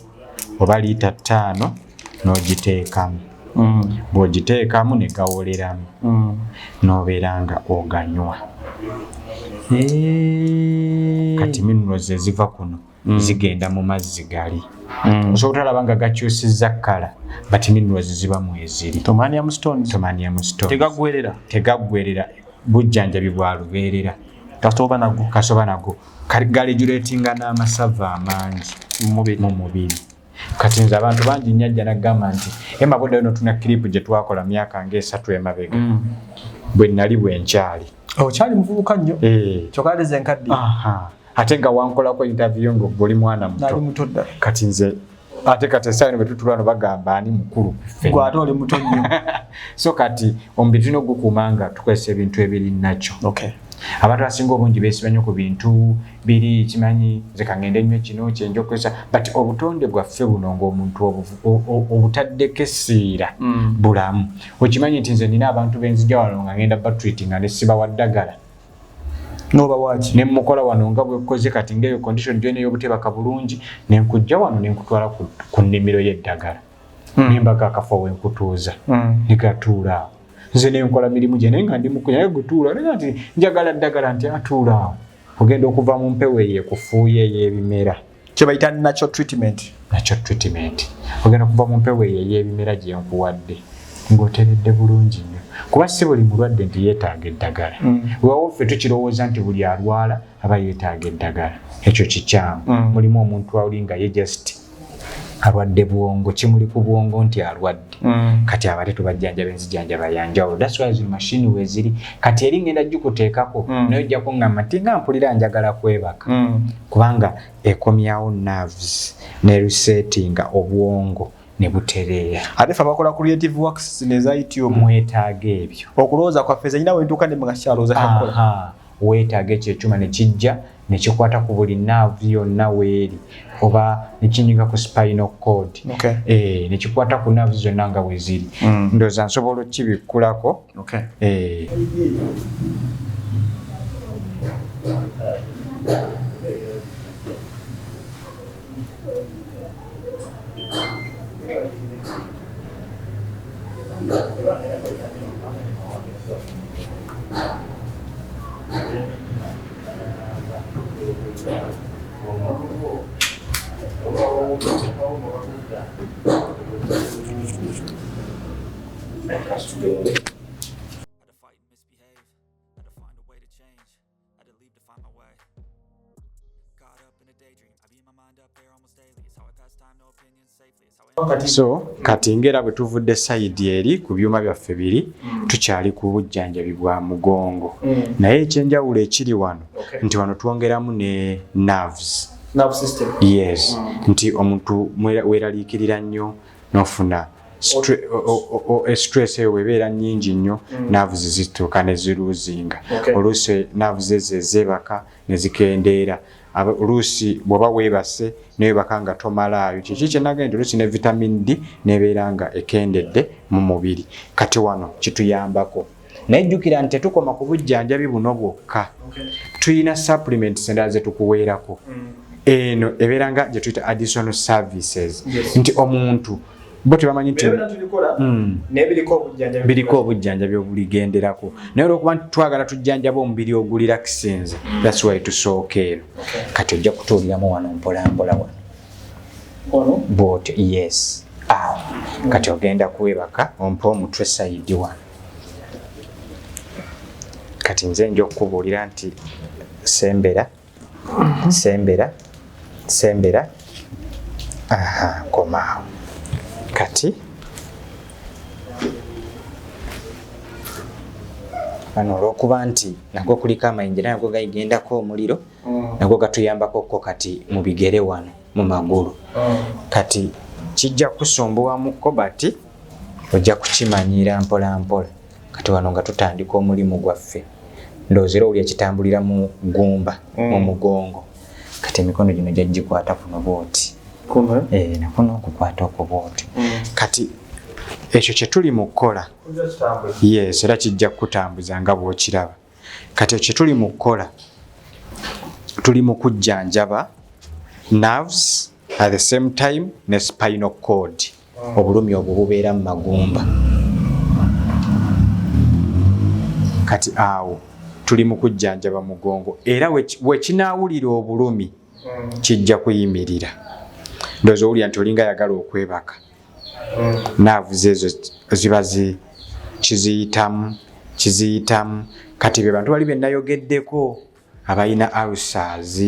oba liita 5 n'ogiteekamu bw'ogiteekamu ne gawoleramu n'obeera nga oganywa kati minerals eziva kuno zigenda mu mazzi gali osobola otalaba nga gakyusizza kkala but minerals ziba mu eziri tomanium stones tegaggwerera bujjanjabi bwa lubeerera kasoba nago garegulatinga n'amasava amangi mu mubiri kati nze abantu bangi nyajja nagamba nti emabodda yono tuna clip gye twakola myaka nga3 emabega bwe nali bwenkyali okyali muvubuka nnyo kyokalize enkadde ate nga wankolako interview ng'oli mwana muto kati nze ate kati essaawa bwe tutulwano bagamba ani mukulu gwe ate oli muto nnyo so kati omubiri tulina ogukuuma nga tukozesa ebintu ebiri nakyo abantu asinga obungi beesiba nnyo ku bintu biri kimanyi nze kangende nnyo kino kyenja okukozesa but obutonde bwaffe buno ng'omuntu obutaddeko essiira bulamu okimanyi nti nze nina abantu benzija wano nga ngenda batreatinga ne sibawa ddagala noba waki ne mukola wano nga bwekoze kati ng'eyo condition gyo ey'obutebaka bulungi ne nkujja wano ne nkutwala ku nnimiro y'eddagala nembaga akafo wenkutuuza negatuula awo nze nenkola mirimu gye naye nga ndi mukunya gutuula naye nti njagala ddagala nti atuula awo ogenda okuva mu mpewo eyo ekufuuye ey'ebimera kye bayita natural treatment ogenda okuva mu mpewo eyo ey'ebimera gye nkuwadde ng'oteredde bulungi nnyo kuba si buli mulwadde nti yeetaaga eddagala wewawo ffe tukirowooza nti buli alwala aba yeetaaga eddagala ekyo kikyamu mulimu omuntu ali nga ye just alwadde bwongo kimuli ku bwongo nti alwadde kati abate tubajjanjaba enzijanjaba yanjawulo that's why zino machine we ziri kati eri ngenda gikuteekako naye ojja kuŋŋamba nti nga mpulira njagala kwebaka kubanga ekomyawo nerves ne resettinga obwongo ne butereera ate fe abakola creative works neza YouTube mwetaaga ebyo okulowooza kwaffe ze nyina wentuuka ne nga kyalowooza kakola weetaaga ekyo ekyuma ne kijja ne kikwata ku buli nerve yonna weeri oba ne kinyiga ku spinal cord ne kikwata ku nerve zonna nga bwe ziri ndowooza nsobola okibikkulako so kati ngera bwe tuvudde sayidi eri ku byuma byaffe biri tukyali ku bujjanjabi bwa mugongo naye ekyenjawulo ekiri wano nti wano twongeramu ne nerves yes nti omuntu weeraliikirira nnyo n'ofuna stress eyo webeera nnyingi nnyo nerves zituuka ne ziruuzinga oluusi nerves ezo ezebaka ne zikendeera oluusi bw'oba weebase neebaka nga tomalaayo kiki kyenagenda oluusi ne vitamin D nebeera nga ekendedde mu mubiri kati wano kituyambako naye jjukira nti tetukoma ku bujjanjabi buno bwokka tuyina supplements endala ze tukuweerako eno ebeera nga gye tuyita additional services nti omuntu bo tebamanyi nti biriko obujjanjabi obuligenderako naye olwokuba nti twagala tujjanjaba omubiri ogulirakisinze that's why tusooka eno kati ojja kutuuliramu wano mpolampola wano bwotyo yes kati ogenda kwebaka ompa omutwe sayidi wano kati nze nja okukubuulira nti sembera komaawo kati ano olwokuba nti nagwo kuliko amayinja naye nagwo gayigendako omuliro nagwo gatuyambako kati mu bigere wano mu magulu kati kijja kusumbuwamuko bati ojja kukimanyira mpolampola kati wano nga tutandika omulimu gwaffe ndoozera oli ekitambulira mu gumba mu mugongo kati emikono gino gyagikwata kuno bwoti nakuno okukwata okwo bwoti kati ekyo kye tuli mu kukola yes era kijja kukutambuza nga bw'okiraba kati ekyo kye tuli mu kukola tuli mu kujjanjaba nerves at the same time ne spinal cord obulumi obwo bubeera mu magumba kati awo tuli mu kujjanjaba mugongo era wekinaawulira obulumi kijja kuyimirira ndowooza owulira nti olinga ayagala okwebaka nerves ezo ziba kiziyitamu kati be bantu bali be nayogeddeko abalina ulcers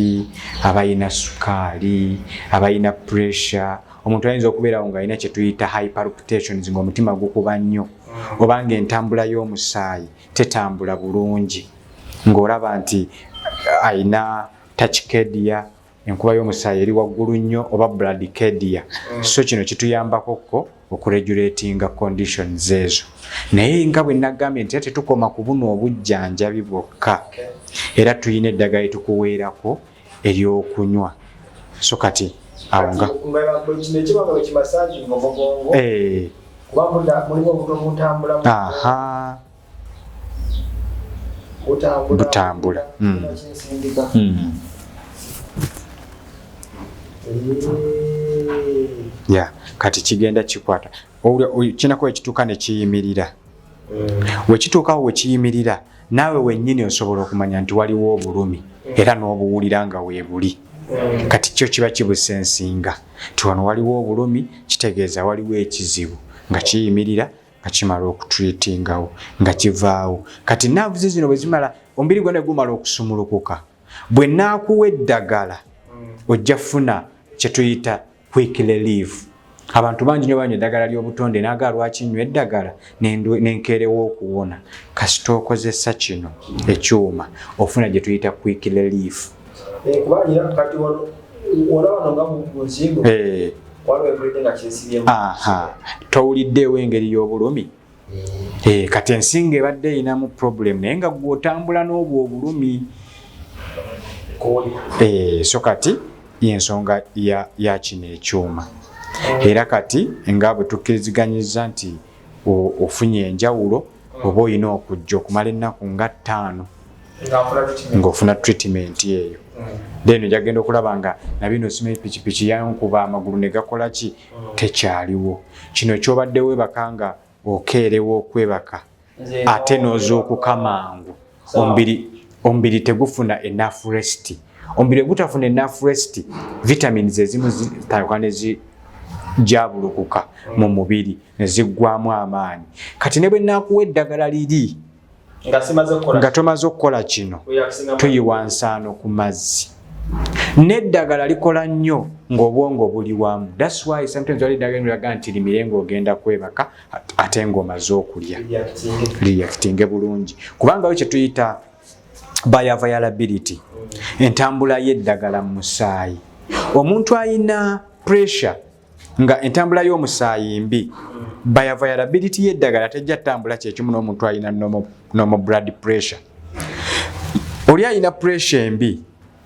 abalina sukaali abalina pressure omuntu ayinza okubeerawo ng'alina kye tuyita hyperpalpitations ng'omutima gukuba nnyo oba ng'entambula y'omusaayi tetambula bulungi ng'olaba nti ayina tachycardia enkuba y'omusaayi eri waggulu nnyo oba bradycardia so kino kituyambakoko okuregulatinga conditions ezo naye nga bwe nagambye nti tetukoma ku buno obujjanjabi bwokka era tuyina eddagala litukuweerako ery'okunywa so kati awo nga butambula kati kigenda kikwata kinako ekituuka ne kiyimirira wekituukawo wekiyimirira naawe wennyini osobola okumanya nti waliwo obulumi era n'obuwulira nga weebuli kati kyo kiba kibusensinga ti wano waliwo obulumi kitegeeza waliwo ekizibu nga kiyimirira nga kimala okutreatingawo nga kivaawo kati naavuzi zino bwe zimala omubiri gwonna gumala okusumulukuka bwe naakuwa eddagala ojja funa kye tuyita quick relief. Abantu bangi nnyo banywa eddagala ly'obutonde n'agala lwaki nnywa eddagala n'enkeerewo okuwona. Kasita okozesa kino ekyuma ofuna gye tuyita quick relief. Towuliddeewo engeri y'obulumi? Kati ensinga ebadde erinamu problem naye nga gwe otambula n'obwo obulumi. So kati y'ensonga ya kino ekyuma. Era kati nga bwe tukkiriziganyiza nti ofunye enjawulo oba olina okujja okumala ennaku nga 5 ng'ofuna treatment eyo. Then ojagenda okulaba nga nabino simanyi pikipiki yankuba amagulu ne gakola ki tekyaliwo. Kino kyobadde weebaka nga okeerewo okwebaka ate n'ozookuka mangu omubiri tegufuna enough rest. Omubiri gutafuna enough rest, vitamins ezimu zitandika ne jabulukuka mu mubiri ne ziggwamu amaanyi. Kati ne bwe naakuwa eddagala liri nga tomaze okukola kino tuyiwa nsaano ku mazzi. N'eddagala likola nnyo ng'obwongo buli wamu. That's why sometimes wali eddagala liraga nti limire ng'ogenda kwebaka ate ng'omaze okulya reactinge bulungi. Kubanga we kye tuyita bioavailability, entambula y'eddagala mu musaayi. Omuntu ayina pressure nga entambula y'omusaayi mbi, bioavailability y'eddagala tejja ttambula kyekimu n'omuntu ayina normal blood pressure. Oli ayina pressure embi,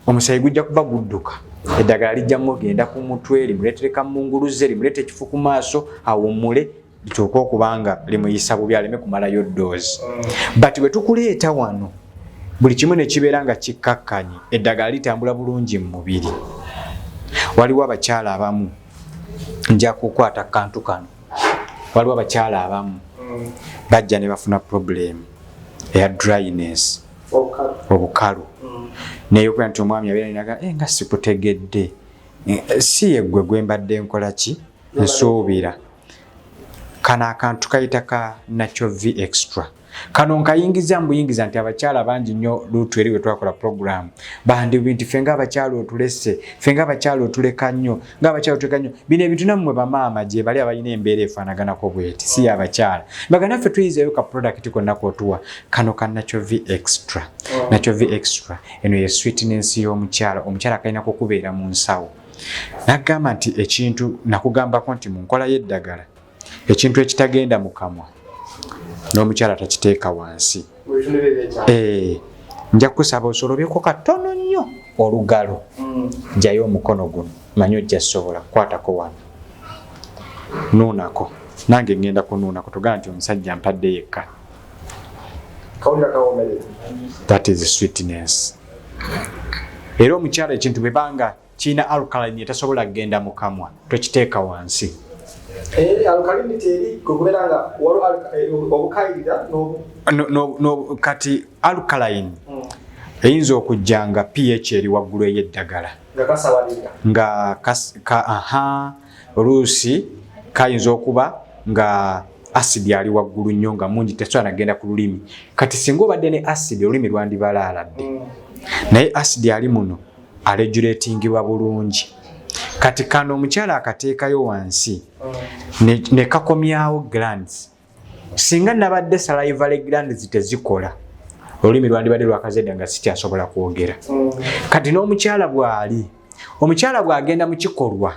omusaayi gujja kuba gudduka, eddagala lijjamu ogenda ku mutwe, limuleetereka mu nguluze, limuleete ekifu ku maaso, awummule lituuka okubanga limuyisa bubi aleme kumalayo ddoozi. But bwe tukuleeta wano buli kimu ne kibeera nga kikkakkanye, eddagala litambula bulungi mu mubiri. Waliwo abakyala abamu, nja kukwata kantu kano, waliwo abakyala abamu bajja ne bafuna problem eya dryness, obukalu. Naye okuba nti omwami abeera ninaga nga sikutegedde, si yeggwe gwe mbadde nkola ki nsuubira. Kano akantu kayita ka Natural V Extra. Kano nkayingiza mbuyingiza nti abakyala bangi nnyo luutu eri we twakola program bandibuye nti fenga abakyala otulese, fenga abakyala otuleka nnyo, ng'abakyala otuleka nnyo. Bino ebintu nammwe bamaama gye bali abalina embeera efaanaganako bweti, si abakyala. Mbaga naffe tuyizeeyo ka product konna k'otuwa, kano ka Natural V Extra. Natural V Extra eno ye sweetness y'omukyala, omukyala kalina kukubeera mu nsawo. Nagamba nti ekintu nakugambako nti mu nkola y'eddagala ekintu ekitagenda mu kamwa n'omukyala takiteeka wansi. Nja kusaba osolobyeko katono nnyo olugalo. Jjayo omukono guno manyi ojja sobola kwatako wano, nuunako. Nange ngenda kunuunako, togamba nti omusajja mpadde yekka. That is sweetness. Era omukyala ekintu bwebanga kiina alkaline etasobola kgenda mu kamwa tokiteeka wansi. Kati alkaline eyinza okujja nga pH eri waggulu ey'eddagala nga oluusi kayinza okuba nga acid ali waggulu nnyo nga mungi tesobola nagenda ku lulimi. Kati singa obadde ne acid olulimi lwandibalaaladde, naye acid ali muno aregulatingibwa bulungi. Kati kano omukyala akateekayo wansi ne kakomyawo glands. Singa nabadde salivary glands tezikola, olulimi lwandibadde lwakazedda nga sikyasobola kwogera. Kati n'omukyala bw'ali, omukyala bw'agenda mu kikolwa,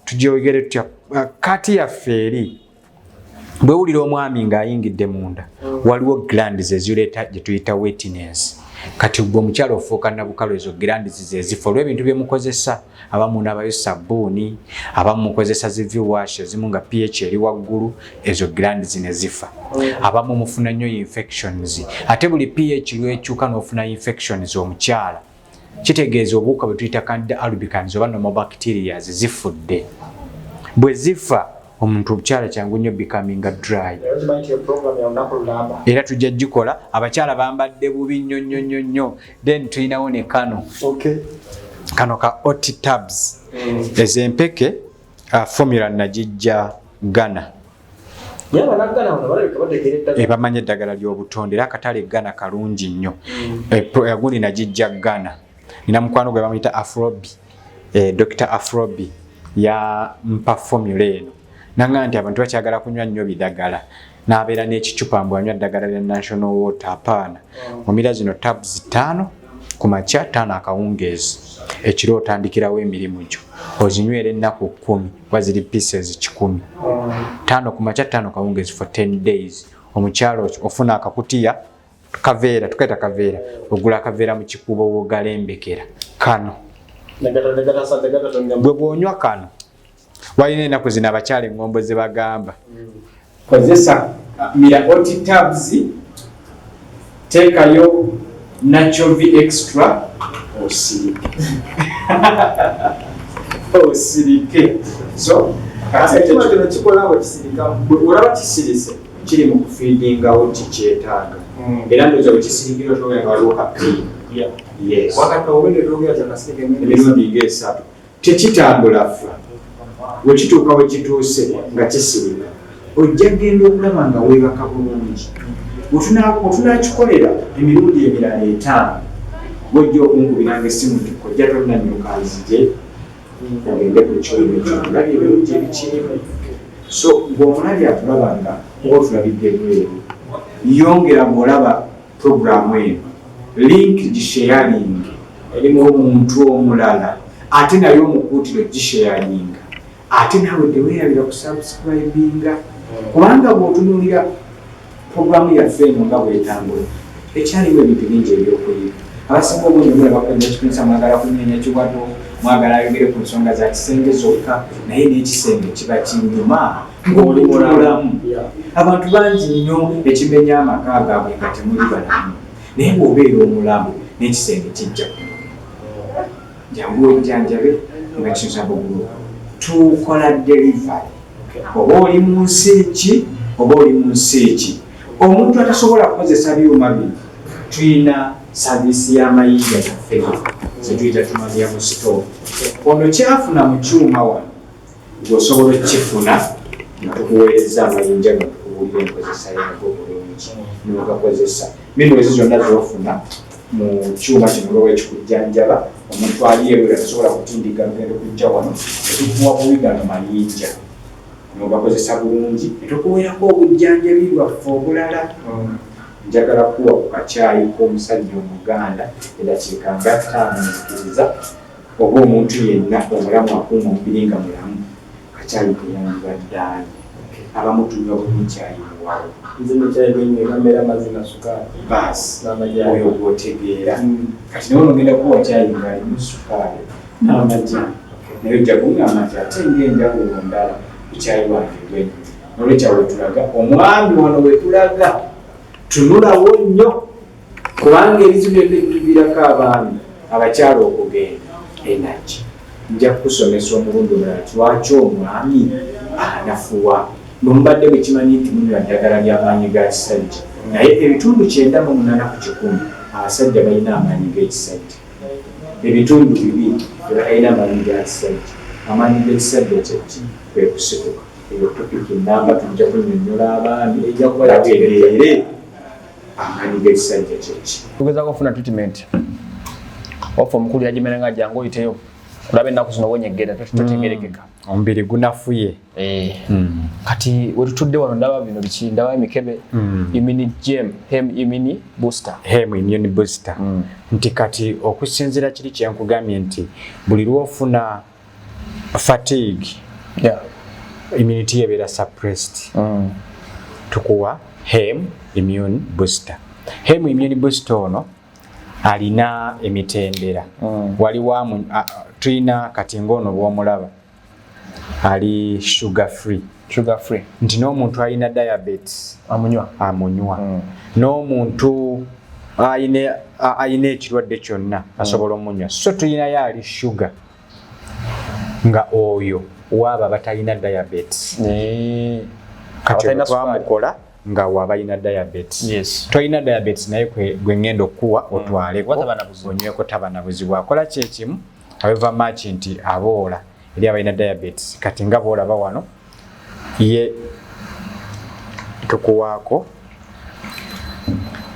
tugyogere tutya, kati yaffe eri bwewulira omwami ng'ayingidde munda, waliwo glands ezireeta gye tuyita wetness. Kati gwe omukyala ofuuka nabukalu, ezo glands ze zifo olw'ebintu bye mukozesa. Abamu nabayo sabbuuni, abamu mukozesa zivi wash ezimu nga pH eri waggulu, ezo glands ne zifa. Abamu mufuna nnyo infections, ate buli pH lwekyuka n'ofuna infections omukyala, kitegeeza obuwuka bwe tuyita Candida albicans oba normal bacteria zifudde. Bwe zifa omuntu omukyala kyangu nnyo becoming dry. Era tujja gikola, abakyala bambadde bubi nnyo. Then tulinawo ne kano. Kano ka hot tubs. Ezempeke formula nagijja Ghana. Bamanya eddagala ly'obutonde era akatale Ghana kalungi nnyo. Yagundi nagijja Ghana. Nina mukwano gwe bamuyita Afrobi. Dr. Afrobi ya mpa formula eno nanga nti abantu bakyagala kunywa nnyo bidagala n'abeera n'ekicupa mbu anywa ddagala lya National Water apaana omira zino tabs 5 ku makya 5 akawungeezi ekiro otandikirawo emirimu gyo ozinywera ennaku 10 waziri pieces 10 5 ku makya 5 kawungeezi for 10 days omukyalo ofuna akakutiya kaveera tukaita kaveera ogula kaveera mu kikubo wogalembekera kano bwe bwonywa kano walina ennaku zino abakyala engombo ze bagamba kozesa mira oti tabs teekayo natural v extra osirike so olaba kisirise kiri mu kufiidingawo kikyetaaga era ndoza wekisirikira otogera nga waliwo kapiini emirundi ng'esatu tekitambula ffa wekituuka wekituuse nga kisirika ojja genda okulaba nga weebaka bulungi otunakikolera emirundi emirala 5 bwojja okunkubiranga essimu nti kojja tonnanyukanzije ogende ku kyolimo kyolabye ebirungi ebikirimu so ng'omulabye atulaba nga ng'otulabidde bweru yongera bw'olaba puroguramu eno link gisharing erimu omuntu omulala ate naye omukuutiro gisharinga ate nawe teweerabira kusubscribinga kubanga bw'otunuulira puroguramu yaffe eno nga bwetambula ekyaliwo ebintu bingi ebyokuyiga abasinga obungi mulabakwenza kikunisa mwagala kunyeenya kiwato mwagala ayogere ku nsonga za kisenge zokka naye n'ekisenge kiba kinyuma ng'oli mulamu abantu bangi nnyo ekimenya amaka gaabwe nga temuli balamu naye bw'obeera omulamu n'ekisenge kijja jangu ojjanjabe nga kisaba obulungi tukola delivery oba oli mu nsi ki oba oli mu nsi ki omuntu atasobola kukozesa byuma bino tulina saavisi y'amayinja gaffe zetuyita tumalya mu sitoovu ono kyafuna mu kyuma wano ng'osobola okukifuna nga tukuweereza amayinja nga tukubuulira enkozesa yago bulungi nogakozesa minwezi zonna zofuna mu kyuma kino nga wekikujjanjaba omuntu aliyeera tasobola kutindiga ngendo kujja wano etukuwa buwi gano mayinja nogakozesa bulungi netukuweerako obujjanjabi bwaffe obulala njagala kuwa ku kacaayi k'omusajja omuganda edakiika nga 5 nzikiriza oba omuntu yenna omulamu akuuma omubiri nga mulamu kacaayi kuyambibwa ddaani abamu tunywa bulikyayi muwawo baasi oyo gwotegeera kati nawe nogenda kuwa caayi ngaalimu sukaali n'amajjani naye ojja kuŋŋamba nti ate ng'enjawulo ndala ku caayi wange gwenyu nolwekyawe tulaga omwami wano we tulaga tunulawo nnyo kubanga ebizibu ebitubirako abaami abakyala okugenda enaki nja kukusomesa omulundi omulala lwaki omwami anafuwa nomubadde bwekimanyi nti munywa ddagala ly'amaanyi ga kisajja naye ebitundu 98 ku 100 abasajja balina amaanyi g'ekisajja ebitundu 2 tebalina amaanyi ga kisajja amaanyi g'ekisajja kyeki kwe kusituka eyo topiki namba tujja kunnyonnyola abaami ejja kuba yategeere amaanyi g'ekisajja kyeki tugezaako okufuna treatment ofa omukulu yagimera nga jangu oyiteyo kulaba ennaku zino wonyeggera totegerekeka omubiri gunafuye kati wetutudde wano ndaba bino biki ndaba emikebe immune gem hem immune booster nti kati okusinziira kiri kyenkugambye nti buli lwofuna fatigue immunity ebeera suppressed tukuwa hem immune booster ono alina emitendera waliwo tulina kati ng'ono bw'omulaba ali sugar free nti n'omuntu alina diabetes amunywa n'omuntu alina ekirwadde kyonna asobola omunywa so tulinayo ali sugar nga oyo waaba batalina diabetes kati twamukola nga wabalina diabetes tolina diabetes naye gwe ngenda okuwa otwaleko onyweko tabanabuzi bwakola kyekimu however much nti aboola eri abalina diabetes kati nga boolaba wano ye tukuwaako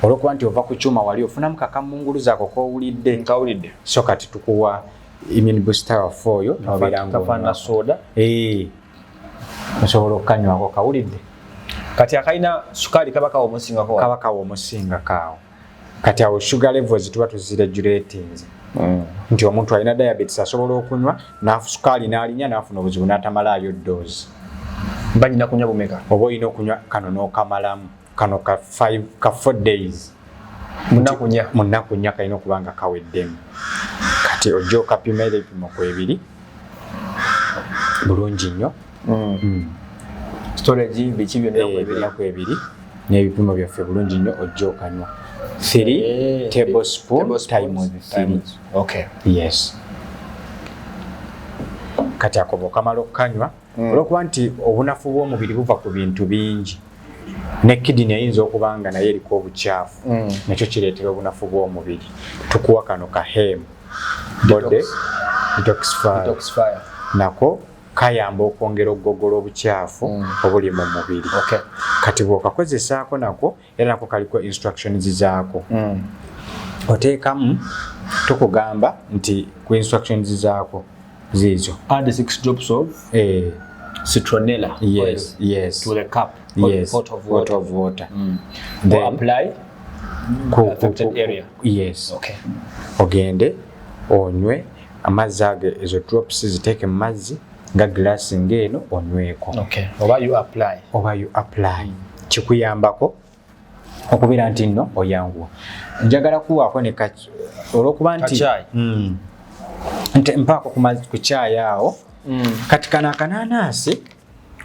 olwokuba nti ova ku kyuma wali ofunamu kakamunguluzaako kowulidde so kati tukuwa immune booster waffe oyo nobeera ngafana soda osobola okukanywako kawulidde kati akalina sukaali kabakawo omusingakaawo kati awo sugar levels tuba tuziregulatinze nti omuntu alina diabetes asobola okunywa sukaali n'alinya n'afuna obuzibu n'atamalaayo dose banyina kunywa bumeka oba olina okunywa kano n'okamalamu kano ka 4 days munaku nnya kalina okuba nga kaweddemu kati ojja okapima era ebipimo kwebiri bulungi nnyo storage biki byonna kwebiri n'ebipimo byaffe bulungi nnyo ojja okanywa 3 tablespoons times 3 okay yes kati akobo kamala okukanywa olwokuba nti obunafu bw'omubiri buva ku bintu bingi ne kidney eyinza okuba nga naye eriko obukyafu nakyo kireetera obunafu bw'omubiri tukuwa kano ka heme body detoxifier nako kayamba okwongera okugogola obukyafu obuli mu mubiri kati bw'okakozesaako nako era nako kaliko instructions zaako oteekamu tukugamba nti ku instructions zaako ziizo add 6 drops of citronella yes to the cup pot of water then apply ku affected area yes okay ogende onywe amazzi age ezo drops ziteeke mu mazzi nga glass ngeno onyweko okay oba you apply kikuyambako okubeera nti nno oyanguwa njagala kuwaako ne olwokuba nti mpaako ku chai awo kati kana akananaasi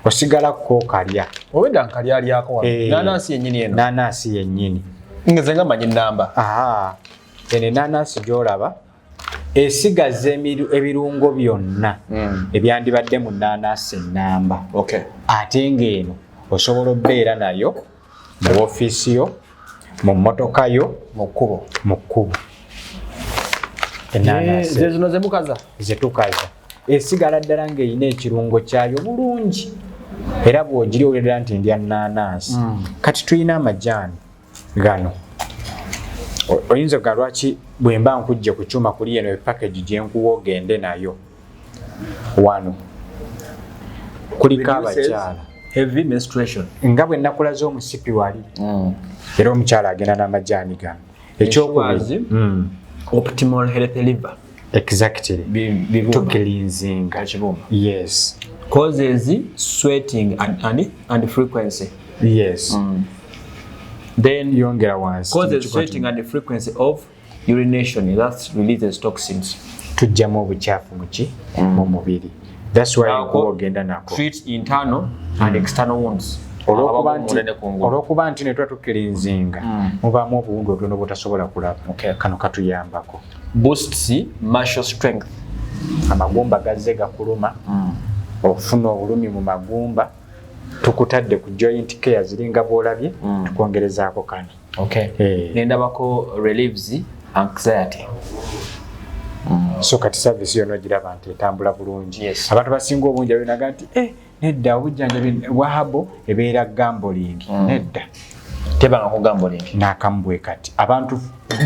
osigalako kalya obedda nkalyalyako nanasi yennyini ngeze nga manyi namba ene nanasi gyolaba esigaza ebirungo byonna ebyandibadde mu nanasi ennamba ate ng'eno osobola obbeera nayo mu ofiisi yo mu mmotoka yo mu kkubo enanasi zino zetukaza esigala ddala ng'erina ekirungo kyayo bulungi era bw'ogiri owulira nti ndya nanasi kati tulina amajaani gano oyinza ga lwaki bwe mba nkujje ku kyuma kuli eno epackage gye nkuwa ogende nayo wano kuliko abakyala heavy menstruation nga bwe nakulaze omusipi wali era omukyala agenda n'amajaani gano ekyokubiri optimal health liver exactly to cleansing yes causes sweating and frequency then yongera wansi causes sweating and the frequency of urination that releases toxins tujjamu obukyafu mu mubiri that's why ogenda nako treat internal and external wounds olwokuba nti netwa tukirinzinga mubaamu obuwundu obutono butasobola kulaba kano katuyambako boosts muscle strength amagumba gazze gakuluma okufuna obulumi mu magumba tukutadde ku joint care ziringa bwolabye tukwongerezaako kano nendabako relieves anxiety so kati service yonna ogiraba nti etambula bulungi abantu basinga obungi abinaga nti nedda obujjanjabi wahabo ebeera gambling nedda tebanga ku gambling n'akamu kati abantu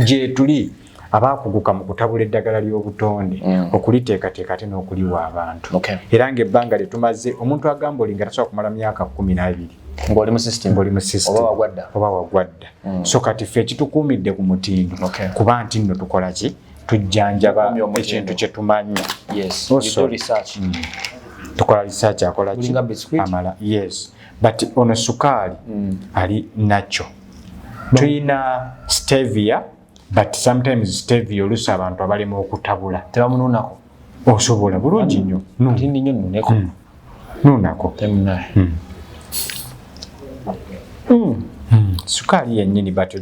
gye tuli abakuguka mu kutabula eddagala ly'obutonde okuliteekateeka ate n'okuliwa abantu era ng'ebbanga lye tumaze omuntu agambolinga tasobola kumala myaka 12 ng'oli mu system oba wagwadda so kati ffe ekitukuumidde ku mutindo kuba nti nno tukola ki tujjanjaba ekintu kye tumanyi tukola research akola ki amala but ono sukaali ali nakyo tuyina stevia but sometimes stevia oluusi abantu abalema okutabula tebamununako osobola bulungi nnyo nunako sukaali yennyini but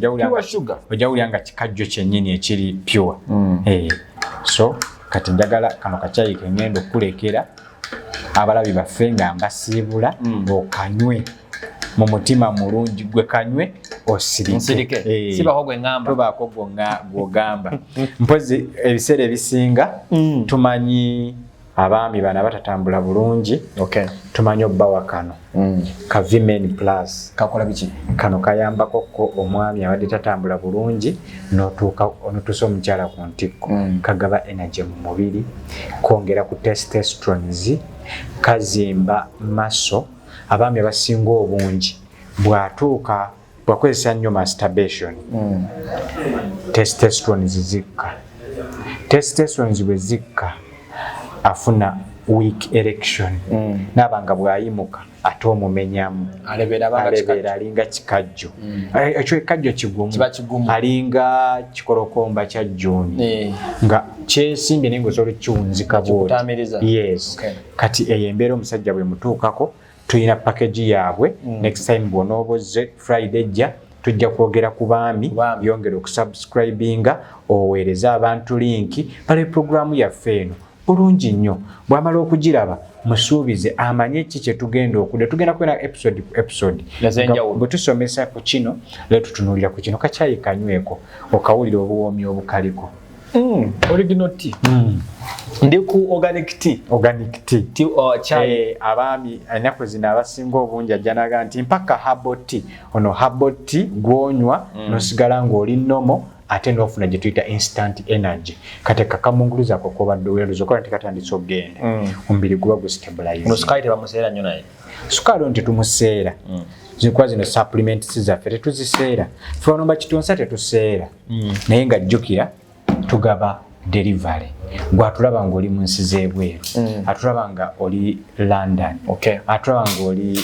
ojawulira nga kikajjo kyennyini ekiri pure so kati njagala kano kacayi kengenda okukulekera abalabi baffe nga mbasiibula okanywe mu mutima mulungi gwe kanywe osirike sibaho gwe ngamba tobaako gw'ogamba mpozi ebiseera ebisinga tumanyi abaami bana batatambula bulungi tumanyi obbawa kano ka Vimen Plus kakola biki kano kayambako ko omwami abadde tatambula bulungi notuusa omukyala ku ntikko kagaba energy mu mubiri kwongera ku testosterone kazimba maso abaami abasinga obungi bwatuuka bwakozesa nnyo masturbation testosterone bwe zikka afuna weak erection nabanga bwayimuka ate omumenyamu alebeera alinga kikajjo ekyo ekajjo kigumu alinga kikolokomba kya jjuni nga kyesimbye naye ngaosobola kiwunzika bwoti kati eyo embeera omusajja bwe mutuukako tulina package yaabwe next time bw'onoobozze Friday jja tujja kwogera ku baami yongera okusubscribinga oweereza abantu linki bale programu yaffe eno bulungi nnyo bw'amala okugiraba musuubize amanye ki kye tugenda okudda tugenda kwena episode bwe tusomesa ku kino leero tutunuulira ku kino kacyayi kanyweko okawulira obuwoomi obukaliko original tea ndi ku organic tea chai abaami ennaku zino abasinga obungi ajjanaga nti mpaka herbal tea ono herbal tea gwonywa nosigala ng'oli nomo ate n'ofuna gye tuyita instant energy kate kakamunguluza ko kobadde weeruza okola nti katandise okgenda omubiri guba gustabilize sukali tebamuseera nnyo naye sukali on tetumuseera zikuba zino supplements zaffe tetuziseera fe wano bakitonsa tetuseera naye nga jjukira tugaba delivery gwatulaba ng'oli mu nsi z'ebweru atulaba nga oli London atulaba nga oli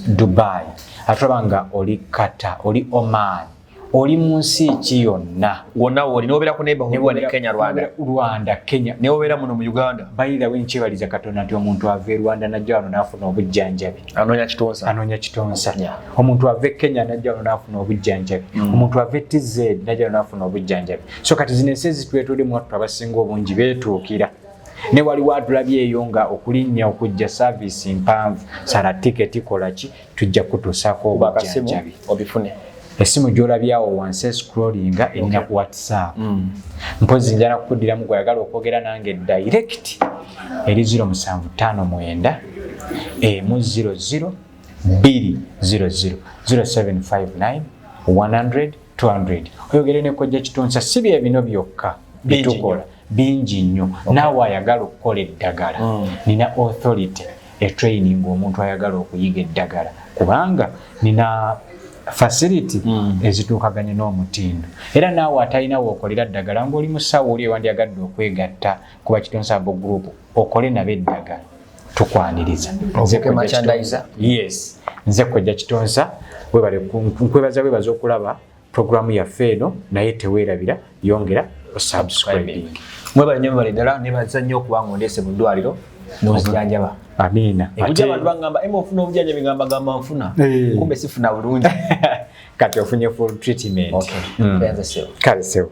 Dubai atulaba nga oli Qatar oli Oman oli mu nsi ki yonna wonna olina obeerako nebahuliwa ne Rwanda Kenya naye obeera muno mu Uganda bayirawo enkyebaliza Katonda nti omuntu ava e Rwanda najja wano n'afuna obujjanjabi anoonya kitonsa omuntu ava e Kenya najja wano n'afuna obujjanjabi omuntu ava e TZ najja wano n'afuna obujjanjabi so kati zino ensi ezitwetudde watu abasinga obungi beetuukira ne waliwo atulabye eyo nga okulinnya okujja saavisi mpanvu sala tiketi kolaki tujja kutuusaako obujjanjabi obifune esimu gy'olabyawo wansi scrollinga erina ku WhatsApp mpozi njala kukuddiramu gwayagala okwogera nange direct eri 0759 100 200 0759 100 200 oyogere ne kojja kitonsa si bye bino byokka bitukola bingi nnyo naawe ayagala okukola eddagala nina authority training omuntu ayagala okuyiga eddagala kubanga nina facility ezituukaganye n'omutindo era naawe atalina wookolera ddagala ng'oli musawo oli ewandyagadde okwegatta kuba kitonsa abo group okole nabo eddagala tukwaniriza nze Kojja Kitonsa nkwebaza okulaba programu yaffe eno naye teweerabira yongera osubscribing mwebale nnyo mubale ddala nebaza nnyo okuba nga ondeese mu ddwaliro n'ozijanjaba amina ate abantu bagamba ofuna obujanjabi gamba nfuna kumbe sifuna bulungi kati ofunye full treatment kale sewo